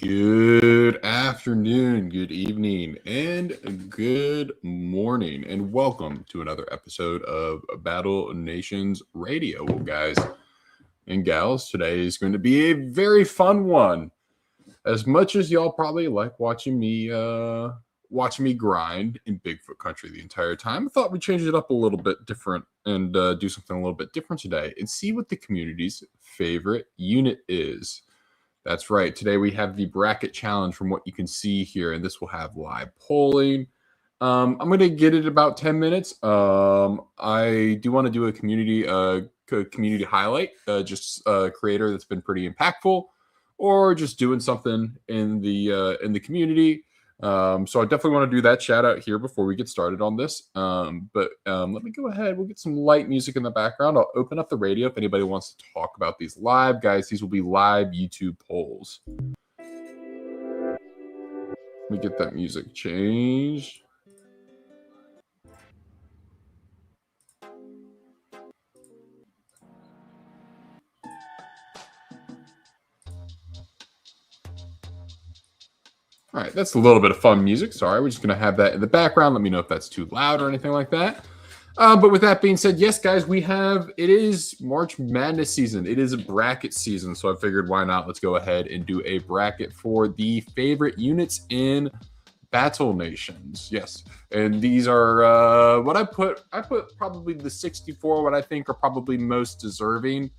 Good afternoon, good evening, and good morning, and welcome to another episode of Battle Nations Radio. Well, guys and gals, today is going to be a very fun one. As much as y'all probably like watching me grind in Bigfoot country the entire time, I thought we'd change it up a little bit different and do something a little bit different today and see what the community's favorite unit is. That's right. Today we have the bracket challenge from what you can see here, and this will have live polling. I'm going to get it about 10 minutes. I do want to do a community highlight, just a creator that's been pretty impactful, or just doing something in the community. So I definitely want to do that shout out here before we get started on this. But let me go ahead. We'll get some light music in the background. I'll open up the radio if anybody wants to talk about these live. Guys, these will be live YouTube polls. Let me get that music changed. All right, that's a little bit of fun music. Sorry, we're just going to have that in the background. Let me know if that's too loud or anything like that. But with that being said, yes, guys, it is March Madness season. It is a bracket season. So I figured why not? Let's go ahead and do a bracket for the favorite units in Battle Nations. Yes. And these are what I put probably the 64, what I think are probably most deserving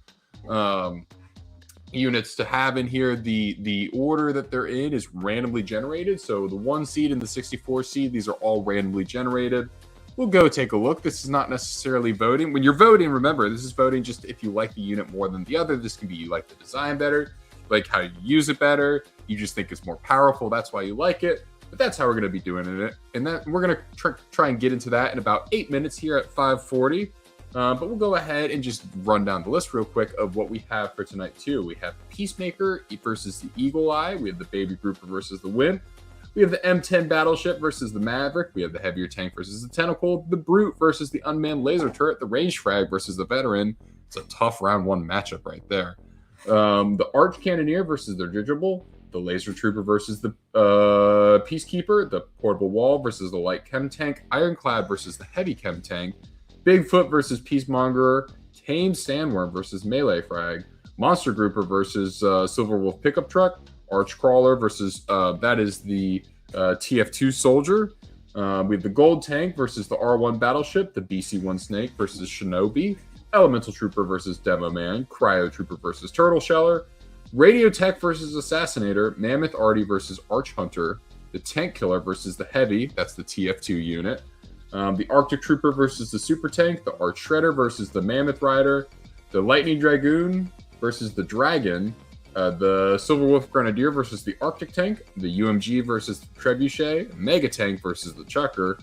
units to have in here. The order that they're in is randomly generated. So the 1 seed and the 64 seed, these are all randomly generated. We'll go take a look. This is not necessarily voting. When you're voting, remember, this is voting just if you like the unit more than the other. This can be you like the design better, like how you use it better. You just think it's more powerful. That's why you like it. But that's how we're going to be doing it. And that we're going to try and get into that in about 8 minutes here at 5:40. But we'll go ahead and just run down the list real quick of what we have for tonight, too. We have Peacemaker versus the Eagle Eye. We have the Baby Grouper versus the Wimp. We have the M10 Battleship versus the Maverick. We have the Heavier Tank versus the Tentacle. The Brute versus the Unmanned Laser Turret. The Range Frag versus the Veteran. It's a tough round one matchup right there. The Arch Cannoneer versus the Dirigible. The Laser Trooper versus the Peacekeeper. The Portable Wall versus the Light Chem Tank. Ironclad versus the Heavy Chem Tank. Bigfoot versus Peacemonger, Tame Sandworm versus Melee Frag, Monster Grouper versus Silver Wolf Pickup Truck, Arch Crawler versus, that is the TF2 Soldier. We have the Gold Tank versus the R1 Battleship, the BC-1 Snake versus Shinobi, Elemental Trooper versus Demo Man, Cryo Trooper versus Turtle Sheller, Radio Tech versus Assassinator, Mammoth Arty versus Arch Hunter, the Tank Killer versus the Heavy, that's the TF2 unit, the Arctic Trooper versus the Super Tank, the Arch Shredder versus the Mammoth Rider, the Lightning Dragoon versus the Dragon, the Silver Wolf Grenadier versus the Arctic Tank, the UMG versus the Trebuchet, Mega Tank versus the Chucker,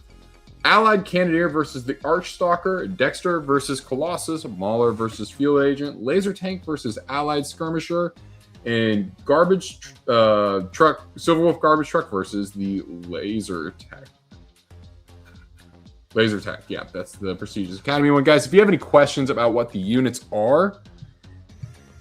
Allied Cannoneer versus the Arch Stalker, Dexter versus Colossus, Mauler versus Field Agent, Laser Tank versus Allied Skirmisher, and Garbage Truck, Silver Wolf Garbage Truck versus the Laser Tank. Laser Tech, yeah, that's the Prestigious Academy one. Guys, if you have any questions about what the units are,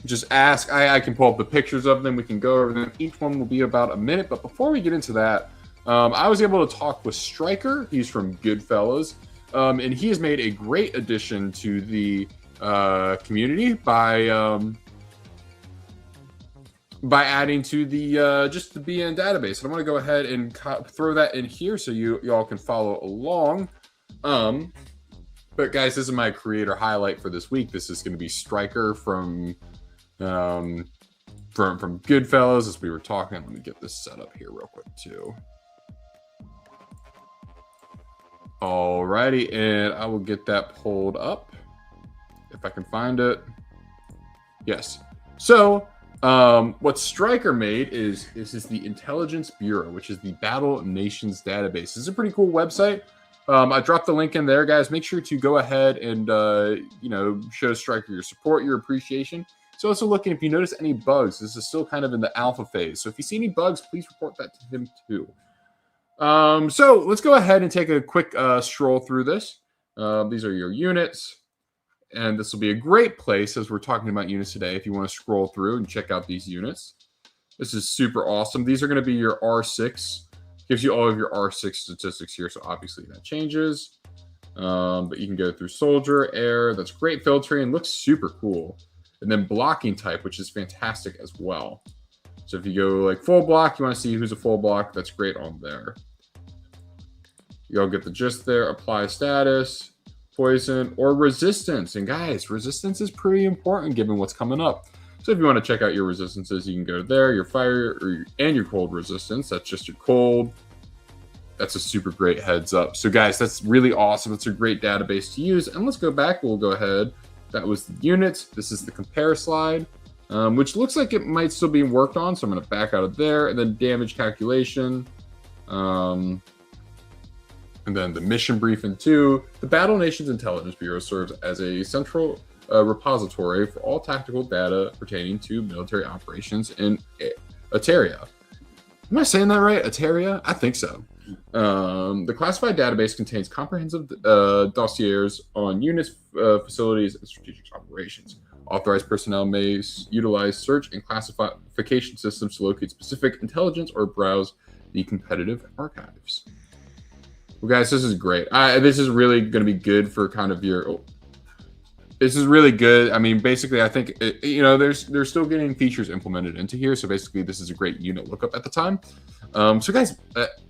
just ask. I can pull up the pictures of them. We can go over them. Each one will be about a minute. But before we get into that, I was able to talk with Stryker. He's from Goodfellas. And he has made a great addition to the community by adding to the just the BN database. And I want to go ahead and throw that in here so y'all can follow along. But guys, this is my creator highlight for this week. This is going to be Stryker from Goodfellas, as we were talking. Let me get this set up here real quick too. Alrighty, and I will get that pulled up if I can find it. Yes. So what Stryker made is the Intelligence Bureau, which is the Battle Nations database. It's a pretty cool website. I dropped the link in there, guys. Make sure to go ahead and, show Stryker your support, your appreciation. So also looking, if you notice any bugs, this is still kind of in the alpha phase. So if you see any bugs, please report that to him too. So let's go ahead and take a quick stroll through this. These are your units. And this will be a great place, as we're talking about units today, if you want to scroll through and check out these units. This is super awesome. These are going to be your R6. Gives you all of your R6 statistics here, so obviously that changes. But you can go through soldier, air. That's great filtering. Looks super cool. And then blocking type, which is fantastic as well. So if you go like full block, you want to see who's a full block. That's great on there. You all get the gist there. Apply status, poison, or resistance. And guys, resistance is pretty important given what's coming up. So if you want to check out your resistances, you can go there. Your fire and your cold resistance. That's just your cold. That's a super great heads up. So guys, that's really awesome. It's a great database to use. And let's go back. We'll go ahead. That was the units. This is the compare slide, which looks like it might still be worked on. So I'm going to back out of there, and then damage calculation. And then the mission briefing too. The Battle Nations Intelligence Bureau serves as a central repository for all tactical data pertaining to military operations in Ateria. Am I saying that right? Ateria? I think so. The classified database contains comprehensive dossiers on units, facilities, and strategic operations. Authorized personnel may utilize search and classification systems to locate specific intelligence or browse the competitive archives. Well, guys, this is great. This is really going to be good for kind of your... This is really good. I mean, basically, I think, they're still getting features implemented into here. So basically, this is a great unit lookup at the time. So guys,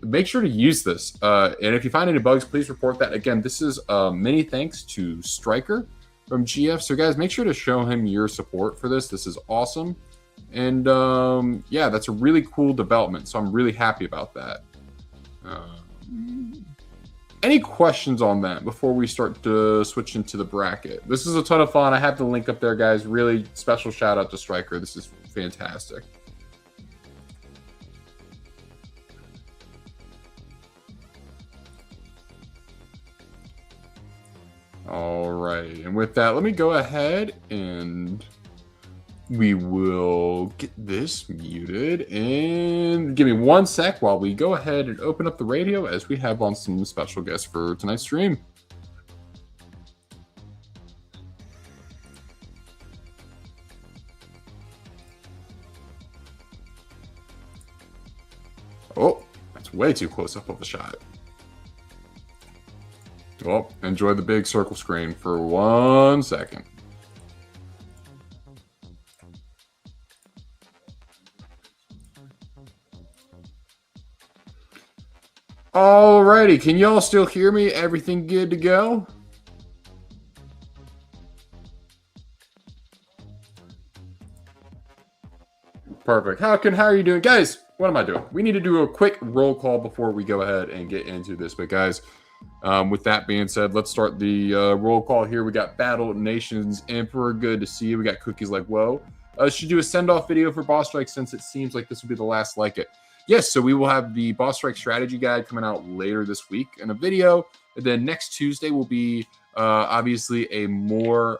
make sure to use this. And if you find any bugs, please report that. Again, this is many thanks to Striker from GF. So guys, make sure to show him your support for this. This is awesome. And yeah, that's a really cool development. So I'm really happy about that. Any questions on that before we start to switch into the bracket? This is a ton of fun. I have the link up there, guys. Really special shout out to Striker. This is fantastic. All right. And with that, let me go ahead and we will get this muted, and give me 1 sec while we go ahead and open up the radio as we have on some special guests for tonight's stream. Oh, that's way too close up of a shot. Oh, enjoy the big circle screen for 1 second. Alrighty, can y'all still hear me? Everything good to go? Perfect. How are you doing? Guys, what am I doing? We need to do a quick roll call before we go ahead and get into this. But guys, with that being said, let's start the roll call here. We got Battle Nations Emperor. Good to see you. We got Cookies Like Whoa. Should do a send-off video for Boss Strike since it seems like this will be the last like it. Yes, so we will have the Boss Strike strategy guide coming out later this week in a video. And then next Tuesday will be obviously a more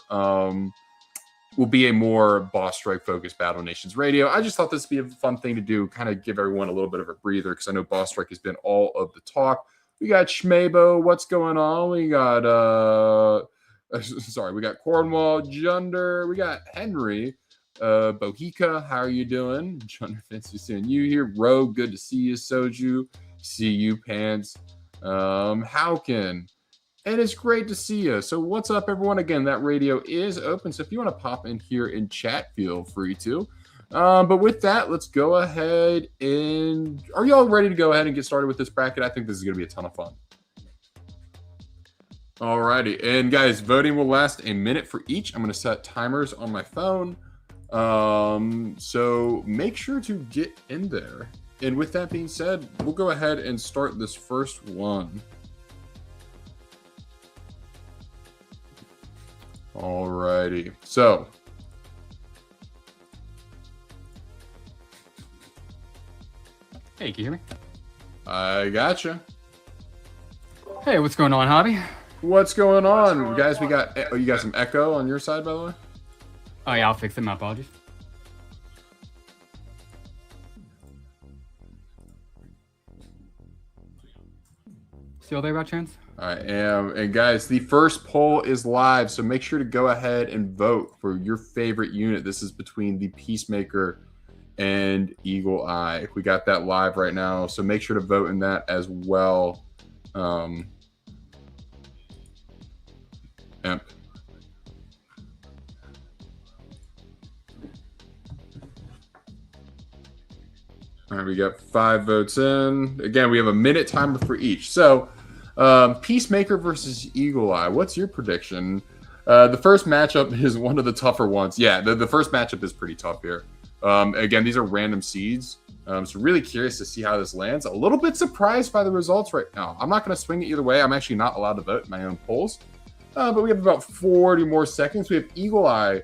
Boss Strike focused Battle Nations radio. I just thought this would be a fun thing to do, kind of give everyone a little bit of a breather, because I know Boss Strike has been all of the talk. We got Schmabo, what's going on? We got we got Cornwall, Junder, we got Henry. Bohica, how are you doing? John, fancy seeing you here. Rogue, good to see you. Soju, see you. Pants, Howkin, and it's great to see you. So what's up, everyone? Again, that radio is open, so if you want to pop in here and chat, feel free to. But with that, let's go ahead and... Are y'all ready to go ahead and get started with this bracket? I think this is going to be a ton of fun. Alrighty, and guys, voting will last a minute for each. I'm going to set timers on my phone. So make sure to get in there. And with that being said, we'll go ahead and start this first one. Alrighty, so hey, can you hear me? I gotcha. Hey, what's going on, Hobby? What's going on, guys? We got you got some echo on your side, by the way. Oh yeah, I'll fix it. My apologies. Still there by chance? I am. And guys, the first poll is live, so make sure to go ahead and vote for your favorite unit. This is between the Peacemaker and Eagle Eye. We got that live right now, so make sure to vote in that as well. Imp. All right, we got 5 votes in. Again, we have a minute timer for each. So, Peacemaker versus Eagle Eye. What's your prediction? The first matchup is one of the tougher ones. Yeah, the first matchup is pretty tough here. Again, these are random seeds. So really curious to see how this lands. A little bit surprised by the results right now. I'm not going to swing it either way. I'm actually not allowed to vote in my own polls. But we have about 40 more seconds. We have Eagle Eye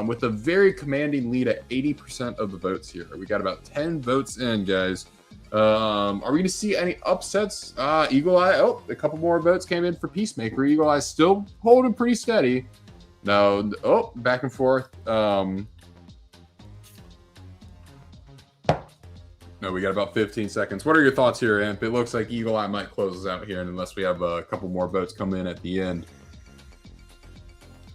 with a very commanding lead at 80% of the votes here. We got about 10 votes in, guys. Are we going to see any upsets? Eagle Eye, oh, a couple more votes came in for Peacemaker. Eagle Eye still holding pretty steady. No, oh, back and forth. No, we got about 15 seconds. What are your thoughts here, Imp? It looks like Eagle Eye might close us out here, unless we have a couple more votes come in at the end.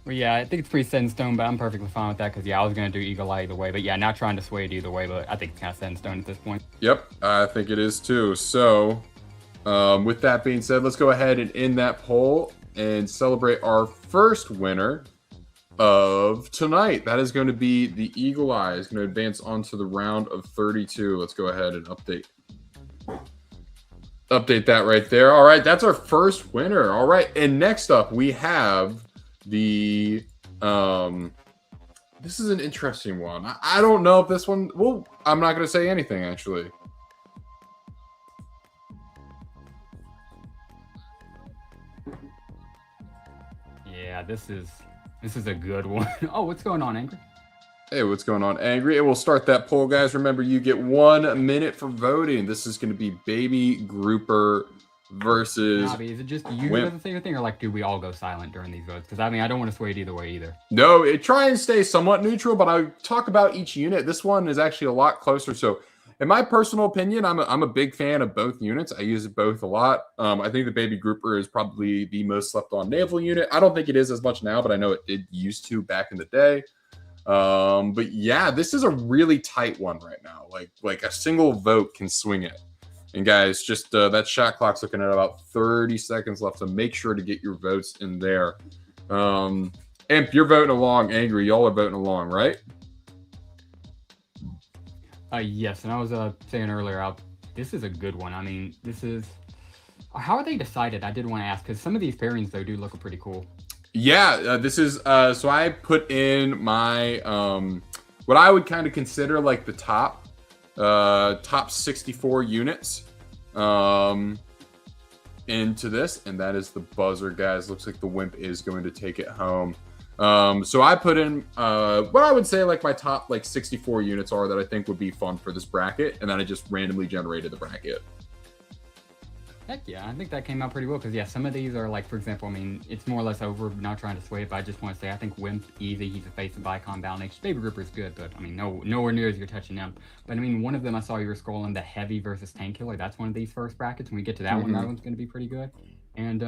Well, yeah, I think it's pretty set in stone, but I'm perfectly fine with that because, yeah, I was going to do Eagle Eye either way. But, yeah, not trying to sway it either way, but I think it's kind of set in stone at this point. Yep, I think it is too. So, with that being said, let's go ahead and end that poll and celebrate our first winner of tonight. That is going to be the Eagle Eye. Is going to advance onto the round of 32. Let's go ahead and update that right there. All right, that's our first winner. All right, and next up we have the this is an interesting one. I don't know if this one, well, I'm not going to say anything actually. Yeah, this is a good one. Oh, what's going on, Angry? Hey, what's going on, Angry? And we'll start that poll, guys. Remember, you get 1 minute for voting. This is going to be Baby Grouper versus Bobby, is it just you who doesn't say anything, or like do we all go silent during these votes? Because I mean, I don't want to sway it either way either. No, try and stay somewhat neutral, but I talk about each unit. This one is actually a lot closer. So, in my personal opinion, I'm a big fan of both units. I use both a lot. I think the Baby Grouper is probably the most slept on naval unit. I don't think it is as much now, but I know it did used to back in the day. But yeah, this is a really tight one right now. Like a single vote can swing it. And guys, just that shot clock's looking at about 30 seconds left, so make sure to get your votes in there. Imp, you're voting along. Angry, y'all are voting along, right? Yes, and I was saying earlier, this is a good one. I mean, this is... How are they decided? I did want to ask, because some of these pairings, though, do look pretty cool. Yeah, this is... so I put in my... what I would kind of consider like the top 64 units into this, and that is the buzzer, guys. Looks like the Wimp is going to take it home. So I put in what I would say like my top like 64 units are that I think would be fun for this bracket, and then I just randomly generated the bracket. Heck yeah, I think that came out pretty well because, yeah, some of these are like, for example, I mean, it's more or less over, not trying to sway it, but I just want to say I think Wimp, easy, he's a face of Icon Balnation. Baby Grouper is good, but I mean, nowhere near as you're touching them. But I mean, one of them I saw you were scrolling, the Heavy versus Tank Killer. That's one of these first brackets. When we get to that one, that one's going to be pretty good. And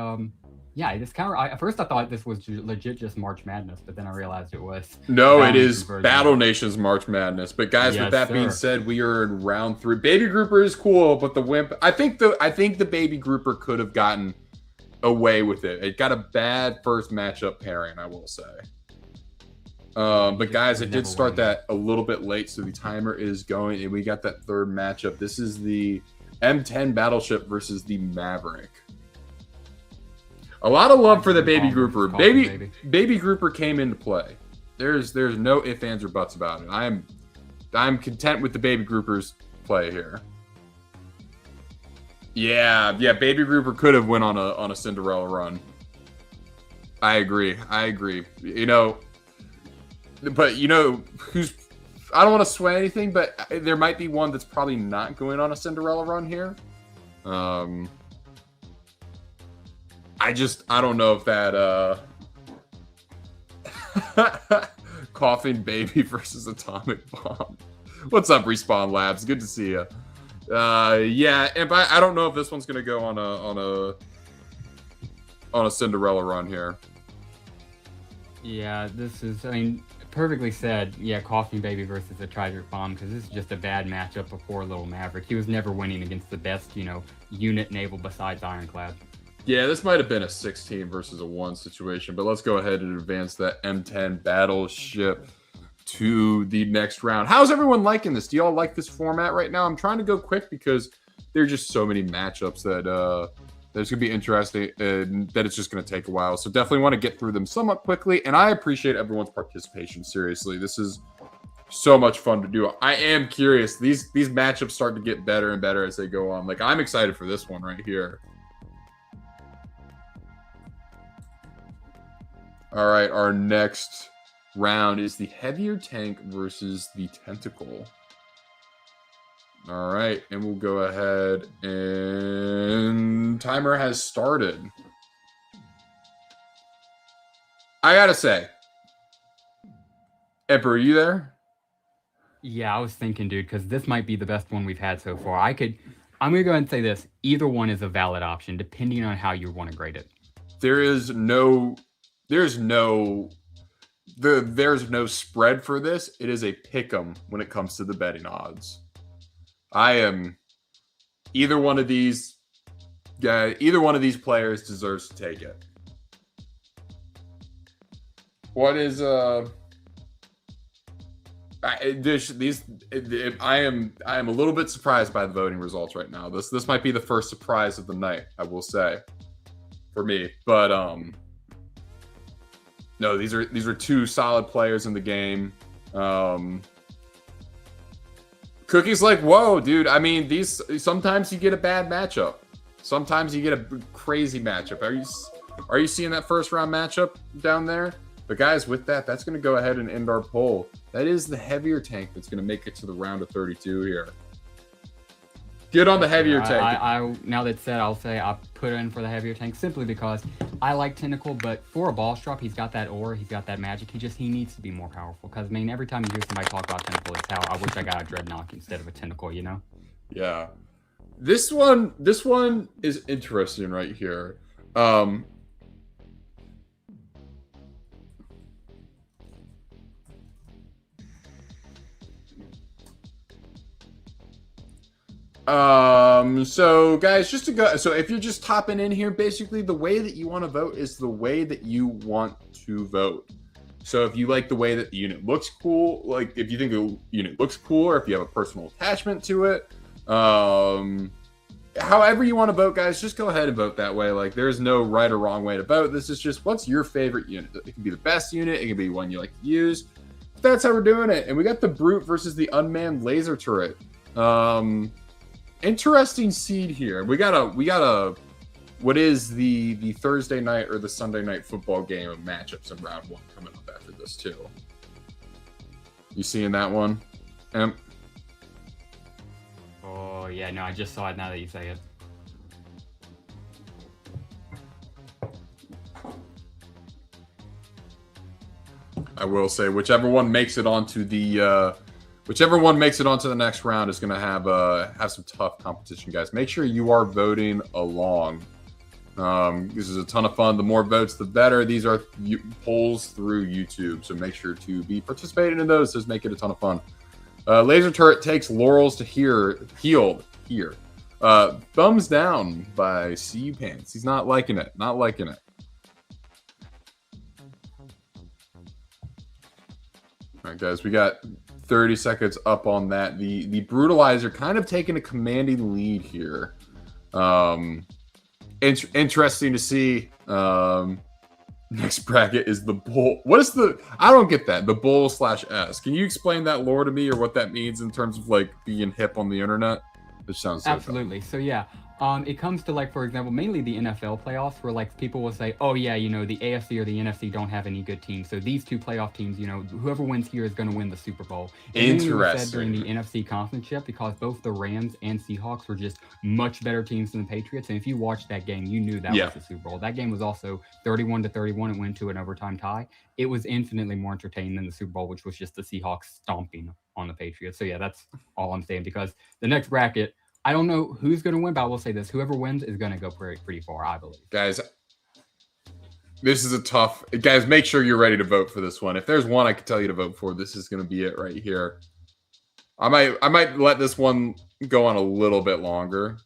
yeah, this at first I thought this was legit just March Madness, but then I realized it was. No, it is Battle Nation's March Madness. But guys, Yes, with that being said, we are in round 3. Baby Grouper is cool, but the Wimp, I think the Baby Grouper could have gotten away with it. It got a bad first matchup pairing, I will say. But guys, it did start that a little bit late, so the timer is going, and we got that third matchup. This is the M10 Battleship versus the Maverick. A lot of love for the Baby Grouper. Baby Grouper came into play. There's no ifs, ands, or buts about it. I'm content with the Baby Grouper's play here. Yeah, Baby Grouper could have went on a Cinderella run. I agree. You know, but you know who's? I don't want to sway anything, but there might be one that's probably not going on a Cinderella run here. I don't know if that Coffin Baby versus Atomic Bomb. What's up, Respawn Labs? Good to see you. Yeah, and I don't know if this one's gonna go on a Cinderella run here. Yeah, this is, I mean, perfectly said. Yeah, Coffee Baby versus the Tragic Bomb, because this is just a bad matchup for poor little Maverick. He was never winning against the best, unit naval besides Ironclad. Yeah, this might have been a 16 versus a 1 situation, but let's go ahead and advance that M10 battleship to the next round. How's everyone liking this? Do y'all like this format right now? I'm trying to go quick because there are just so many matchups that that's going to be interesting and that it's just going to take a while. So definitely want to get through them somewhat quickly, and I appreciate everyone's participation. Seriously, this is so much fun to do. I am curious. These matchups start to get better and better as they go on. Like, I'm excited for this one right here. All right, our next round is the heavier tank versus the tentacle. All right, and we'll go ahead and timer has started. I gotta say, Emperor, are you there? Yeah, I was thinking, dude, because this might be the best one we've had so far. I'm gonna go ahead and say this: either one is a valid option, depending on how you want to grade it. There's no spread for this. It is a pick'em when it comes to the betting odds. Either one of these players deserves to take it. What is I am a little bit surprised by the voting results right now. This might be the first surprise of the night, I will say, for me. But no, these are two solid players in the game. Cookie's like, whoa, dude. I mean, sometimes you get a bad matchup. Sometimes you get a crazy matchup. Are you seeing that first round matchup down there? But guys, with that, that's going to go ahead and end our poll. That is the heavier tank that's going to make it to the round of 32 here. Get on the heavier tank. Now that said, I'll say I put in for the heavier tank simply because I like Tentacle, but for a ball strop, he's got that aura, he's got that magic. He needs to be more powerful. Because, I mean, every time you hear somebody talk about Tentacle, it's how I wish I got a Dreadnought instead of a Tentacle, you know? Yeah. This one is interesting right here. So guys, just to go, so if you're just topping in here, basically the way that you want to vote is the way that you want to vote. So if you like the way that the unit looks cool, like if you think the unit looks cool, or if you have a personal attachment to it, however you want to vote, guys, just go ahead and vote that way. Like, there's no right or wrong way to vote. This is just what's your favorite unit. It can be the best unit, it can be one you like to use. But that's how we're doing it. And we got the Brute versus the unmanned laser turret. Interesting seed here. We got a what is the Thursday night or the Sunday night football game of matchups in round 1 coming up after this too. You seeing that one? Oh yeah, no, I just saw it now that you say it. I will say whichever one makes it onto the next round is going to have some tough competition, guys. Make sure you are voting along. This is a ton of fun. The more votes, the better. These are polls through YouTube, so make sure to be participating in those. Just make it a ton of fun. Laser turret takes laurels to healed here. Thumbs down by CU Pants. He's not liking it. Not liking it. All right, guys, we got 30 seconds up on that. The Brutalizer kind of taking a commanding lead here. Interesting to see. Next bracket is the Bull. What is I don't get that. The Bull/S. Can you explain that lore to me, or what that means in terms of like being hip on the internet? Which sounds so absolutely fun. So yeah, it comes to, like, for example, mainly the NFL playoffs, where like people will say, oh yeah, the AFC or the NFC don't have any good teams, so these two playoff teams, whoever wins here is going to win the Super Bowl. And interesting. Said during the NFC conference ship, because both the Rams and Seahawks were just much better teams than the Patriots, and if you watched that game, you knew that was the Super Bowl. That game was also 31-31 and went to an overtime tie. It was infinitely more entertaining than the Super Bowl, which was just the Seahawks stomping on the Patriots. So yeah, that's all I'm saying, because the next bracket, I don't know who's going to win, but I will say this: whoever wins is going to go pretty far, I believe. Guys, This is a tough... Guys, make sure you're ready to vote for this one. If there's one I can tell you to vote for, this is going to be it right here. I might let this one go on a little bit longer,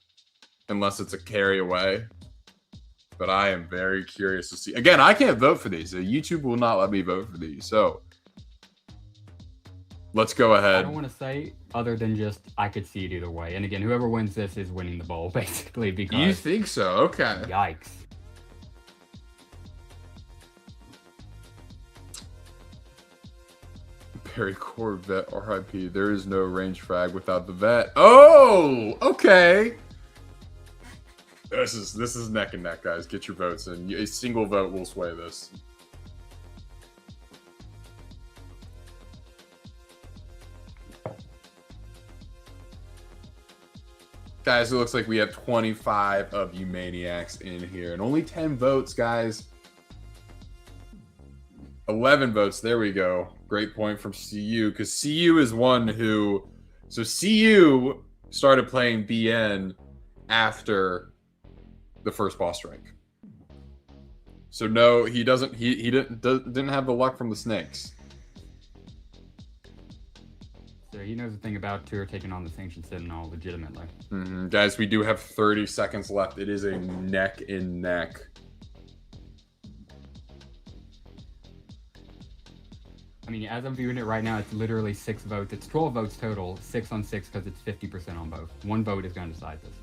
unless it's a carry away. But I am very curious to see. Again, I can't vote for these. YouTube will not let me vote for these. So let's go ahead. I don't want to say other than just I could see it either way. And again, whoever wins this is winning the bowl, basically. Because you think so? Okay. Yikes. Perry Corvette RIP. There is no range frag without the vet. Oh, okay. This is neck and neck, guys. Get your votes in. A single vote will sway this. Guys, it looks like we have 25 of you maniacs in here. And only 10 votes, guys. 11 votes. There we go. Great point from CU. Because CU is one who... So CU started playing BN after the first boss strike. So no, he doesn't... He didn't have the luck from the snakes. So he knows a thing about Tour taking on the Sanctioned Sentinel legitimately. Guys, we do have 30 seconds left. It is a neck and neck. I mean, as I'm viewing it right now, it's literally 6 votes. It's 12 votes total, 6 on 6 because it's 50% on both. One vote is going to decide this.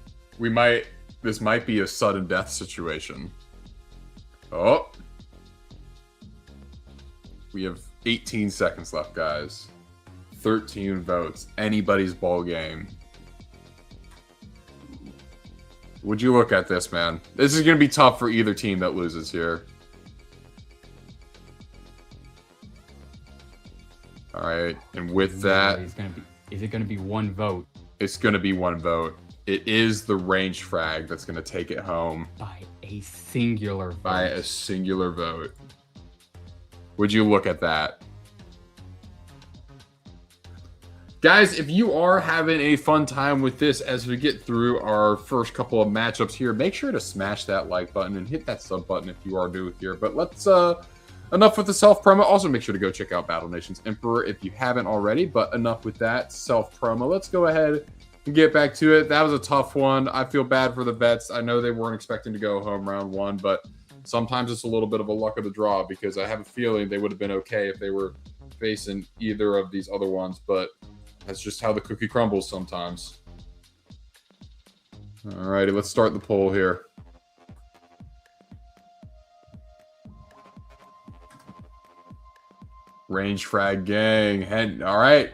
This might be a sudden death situation. Oh. We have 18 seconds left, guys. 13 votes. Anybody's ball game. Would you look at this, man? This is going to be tough for either team that loses here. All right, and with that... Is it going to be one vote? It's going to be one vote. It is the range frag that's going to take it home. By a singular vote. By a singular vote. Would you look at that? Guys, if you are having a fun time with this as we get through our first couple of matchups here, make sure to smash that like button and hit that sub button if you are new here. But let's... Enough with the self-promo. Also, make sure to go check out Battle Nations Emperor if you haven't already. But enough with that self-promo. Let's go ahead and get back to it. That was a tough one. I feel bad for the vets. I know they weren't expecting to go home round 1, but sometimes it's a little bit of a luck of the draw because I have a feeling they would have been okay if they were facing either of these other ones. But that's just how the cookie crumbles sometimes. All righty, let's start the poll here. Range frag gang. Head. All right.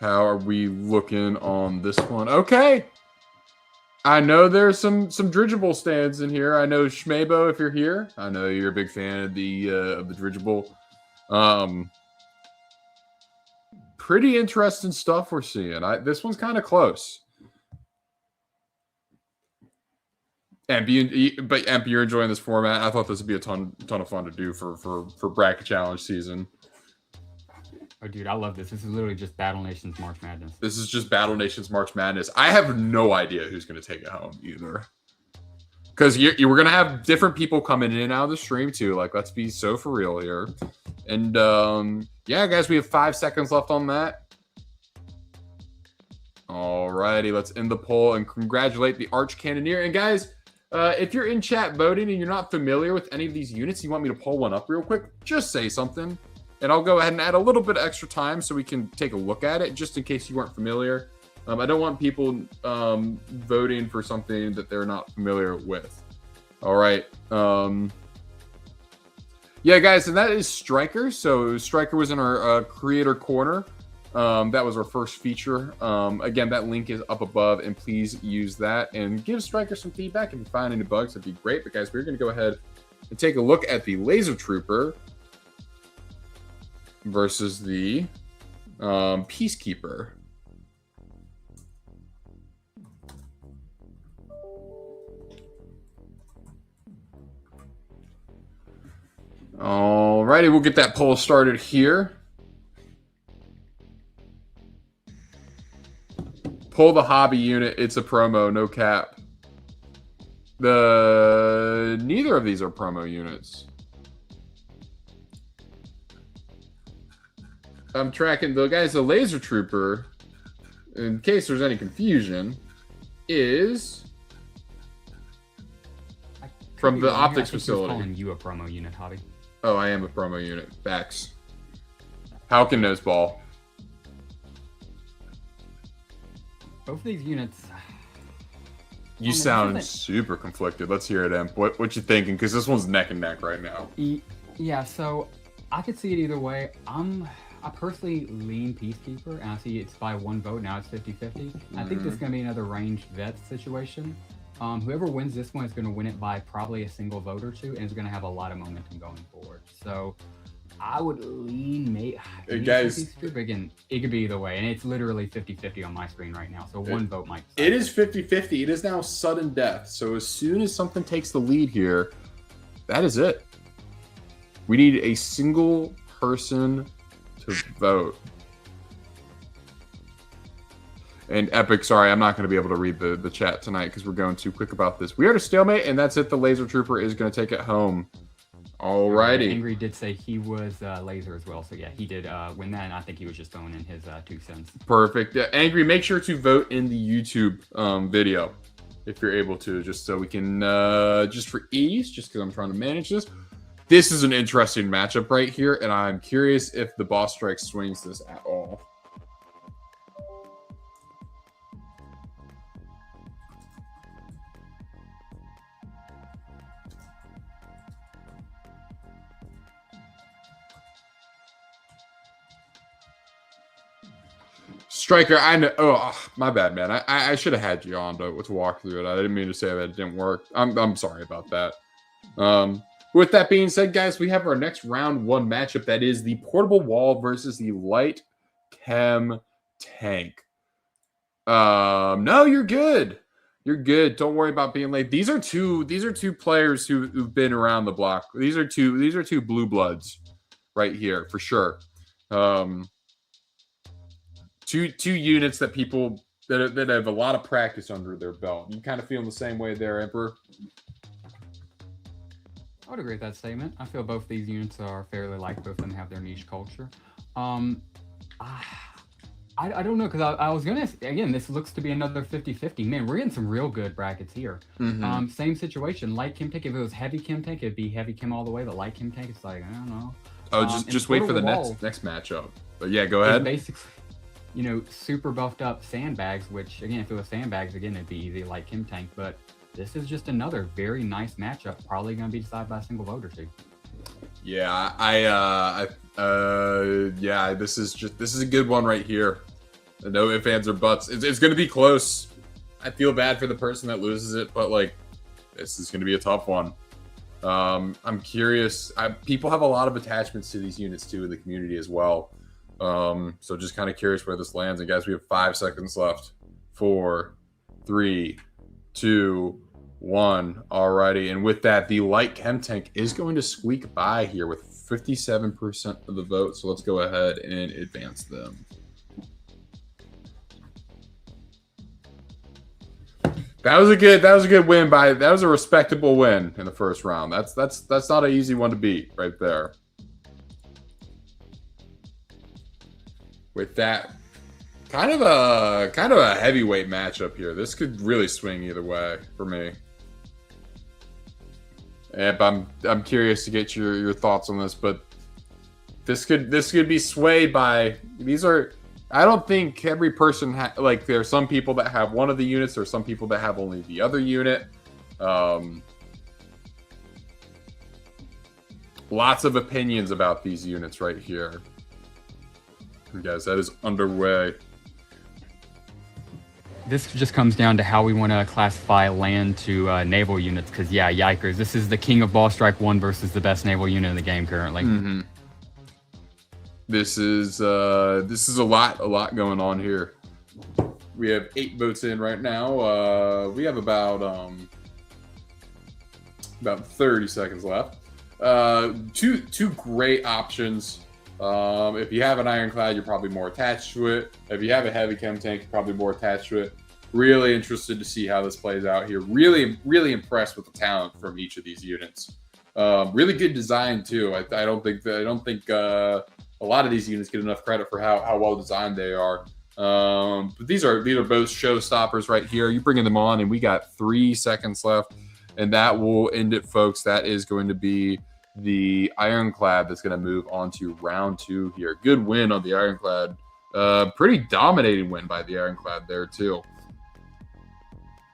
How are we looking on this one? Okay. I know there's some Dirigible stands in here. I know Schmabo, if you're here. I know you're a big fan of the Dirigible. Pretty interesting stuff we're seeing. This one's kind of close. But Emp, you're enjoying this format. I thought this would be a ton of fun to do for bracket challenge season. Oh, dude, I love this. This is literally just Battle Nations March Madness. This is just Battle Nations March Madness. I have no idea who's going to take it home either. Because we're going to have different people coming in and out of the stream too. Like, let's be so for real here. And yeah, guys, we have 5 seconds left on that. Alrighty, let's end the poll and congratulate the Arch Cannoneer. And guys, if you're in chat voting and you're not familiar with any of these units, you want me to pull one up real quick, just say something. And I'll go ahead and add a little bit of extra time so we can take a look at it, just in case you weren't familiar. I don't want people voting for something that they're not familiar with. All right. Yeah, guys, and that is Striker. So Striker was in our creator corner. That was our first feature. Again, that link is up above, and please use that and give Striker some feedback. If you find any bugs, that'd be great. But guys, we're going to go ahead and take a look at the Laser Trooper versus the Peacekeeper. Alrighty, we'll get that poll started here. Pull the hobby unit. It's a promo. No cap. Neither of these are promo units. I'm tracking the guys. The Laser Trooper, in case there's any confusion, is from the optics facility. Calling you a promo unit, hobby. Oh, I am a promo unit. Facts. Falcon Noseball. Both of these units. You sound super conflicted. Let's hear it, Imp. What you thinking? Because this one's neck and neck right now. Yeah, so I could see it either way. I personally lean Peacekeeper, and I see it's by 1 vote. Now it's 50-50. I think this is going to be another ranged vet situation. Whoever wins this one is going to win it by probably a single vote or two, and is going to have a lot of momentum going forward. So I would lean guys. Again, it could be either way, and it's literally 50-50 on my screen right now. So 1 vote might. It is 50-50. It is now sudden death. So as soon as something takes the lead here, that is it. We need a single person to vote. And Epic, sorry, I'm not going to be able to read the chat tonight because we're going too quick about this. We are at a stalemate, and that's it. The Laser Trooper is going to take it home. Alrighty. Angry did say he was Laser as well. So yeah, he did win that, and I think he was just throwing in his 2 cents. Perfect. Yeah, Angry, make sure to vote in the YouTube video if you're able to, just so we can, just for ease, just because I'm trying to manage this. This is an interesting matchup right here, and I'm curious if the Boss Strike swings this at all. Striker, I know. Oh, my bad, man. I should have had you on to walk through it. I didn't mean to say that it didn't work. I'm sorry about that. With that being said, guys, we have our next round 1 matchup. That is the Portable Wall versus the Light Chem Tank. No, you're good. You're good. Don't worry about being late. These are two players who've been around the block. These are two blue bloods right here for sure. Two units that people that have a lot of practice under their belt. You kind of feeling the same way there, Emperor? I would agree with that statement. I feel both these units are fairly like. Both of them have their niche culture. I don't know, because I was gonna, again, this looks to be another 50-50. Man, we're getting some real good brackets here. Same situation. Light Chem Tank. If it was heavy Chem Tank, it'd be heavy Chem all the way. But Light Chem Tank, it's like, I don't know. Oh, just wait for the next matchup. But yeah, go ahead. Basically, super buffed up Sandbags, which, again, if it was Sandbags, again, it'd be easy, like Chem Tank. But this is just another very nice matchup. Probably going to be decided by a single vote or two. Yeah, yeah, this is a good one right here. No ifs, ands, or buts. It's going to be close. I feel bad for the person that loses it, but like, this is going to be a tough one. I'm curious. People have a lot of attachments to these units too in the community as well. So just kind of curious where this lands. And guys, we have 5 seconds left. 4, 3, 2, 1. Alrighty. And with that, the Light Chem Tank is going to squeak by here with 57% of the vote. So let's go ahead and advance them. That was a good win that was a respectable win in the first round. That's not an easy one to beat right there. With that, kind of a heavyweight matchup here. This could really swing either way for me. And I'm curious to get your thoughts on this, but this could be swayed by these are. I don't think every person like there are some people that have one of the units. There are some people that have only the other unit. Lots of opinions about these units right here. Guys, that is underway. This just comes down to how we want to classify land to naval units, because yeah, yikers, this is the king of Ball Strike 1 versus the best naval unit in the game currently. Mm-hmm. This is a lot going on here. We have 8 votes in right now. We have about 30 seconds left. Two great options. If you have an ironclad, you're probably more attached to it. If you have a heavy chem tank, you're probably more attached to it. Really interested to see how this plays out here. Really, really impressed with the talent from each of these units. Really good design too. I don't think a lot of these units get enough credit for how well designed they are. But these are both showstoppers right here. You bringing them on, and we got 3 seconds left, and that will end it, folks. That is going to be the ironclad that's going to move on to round 2 here. Good win on the ironclad. Pretty dominating win by the ironclad there too.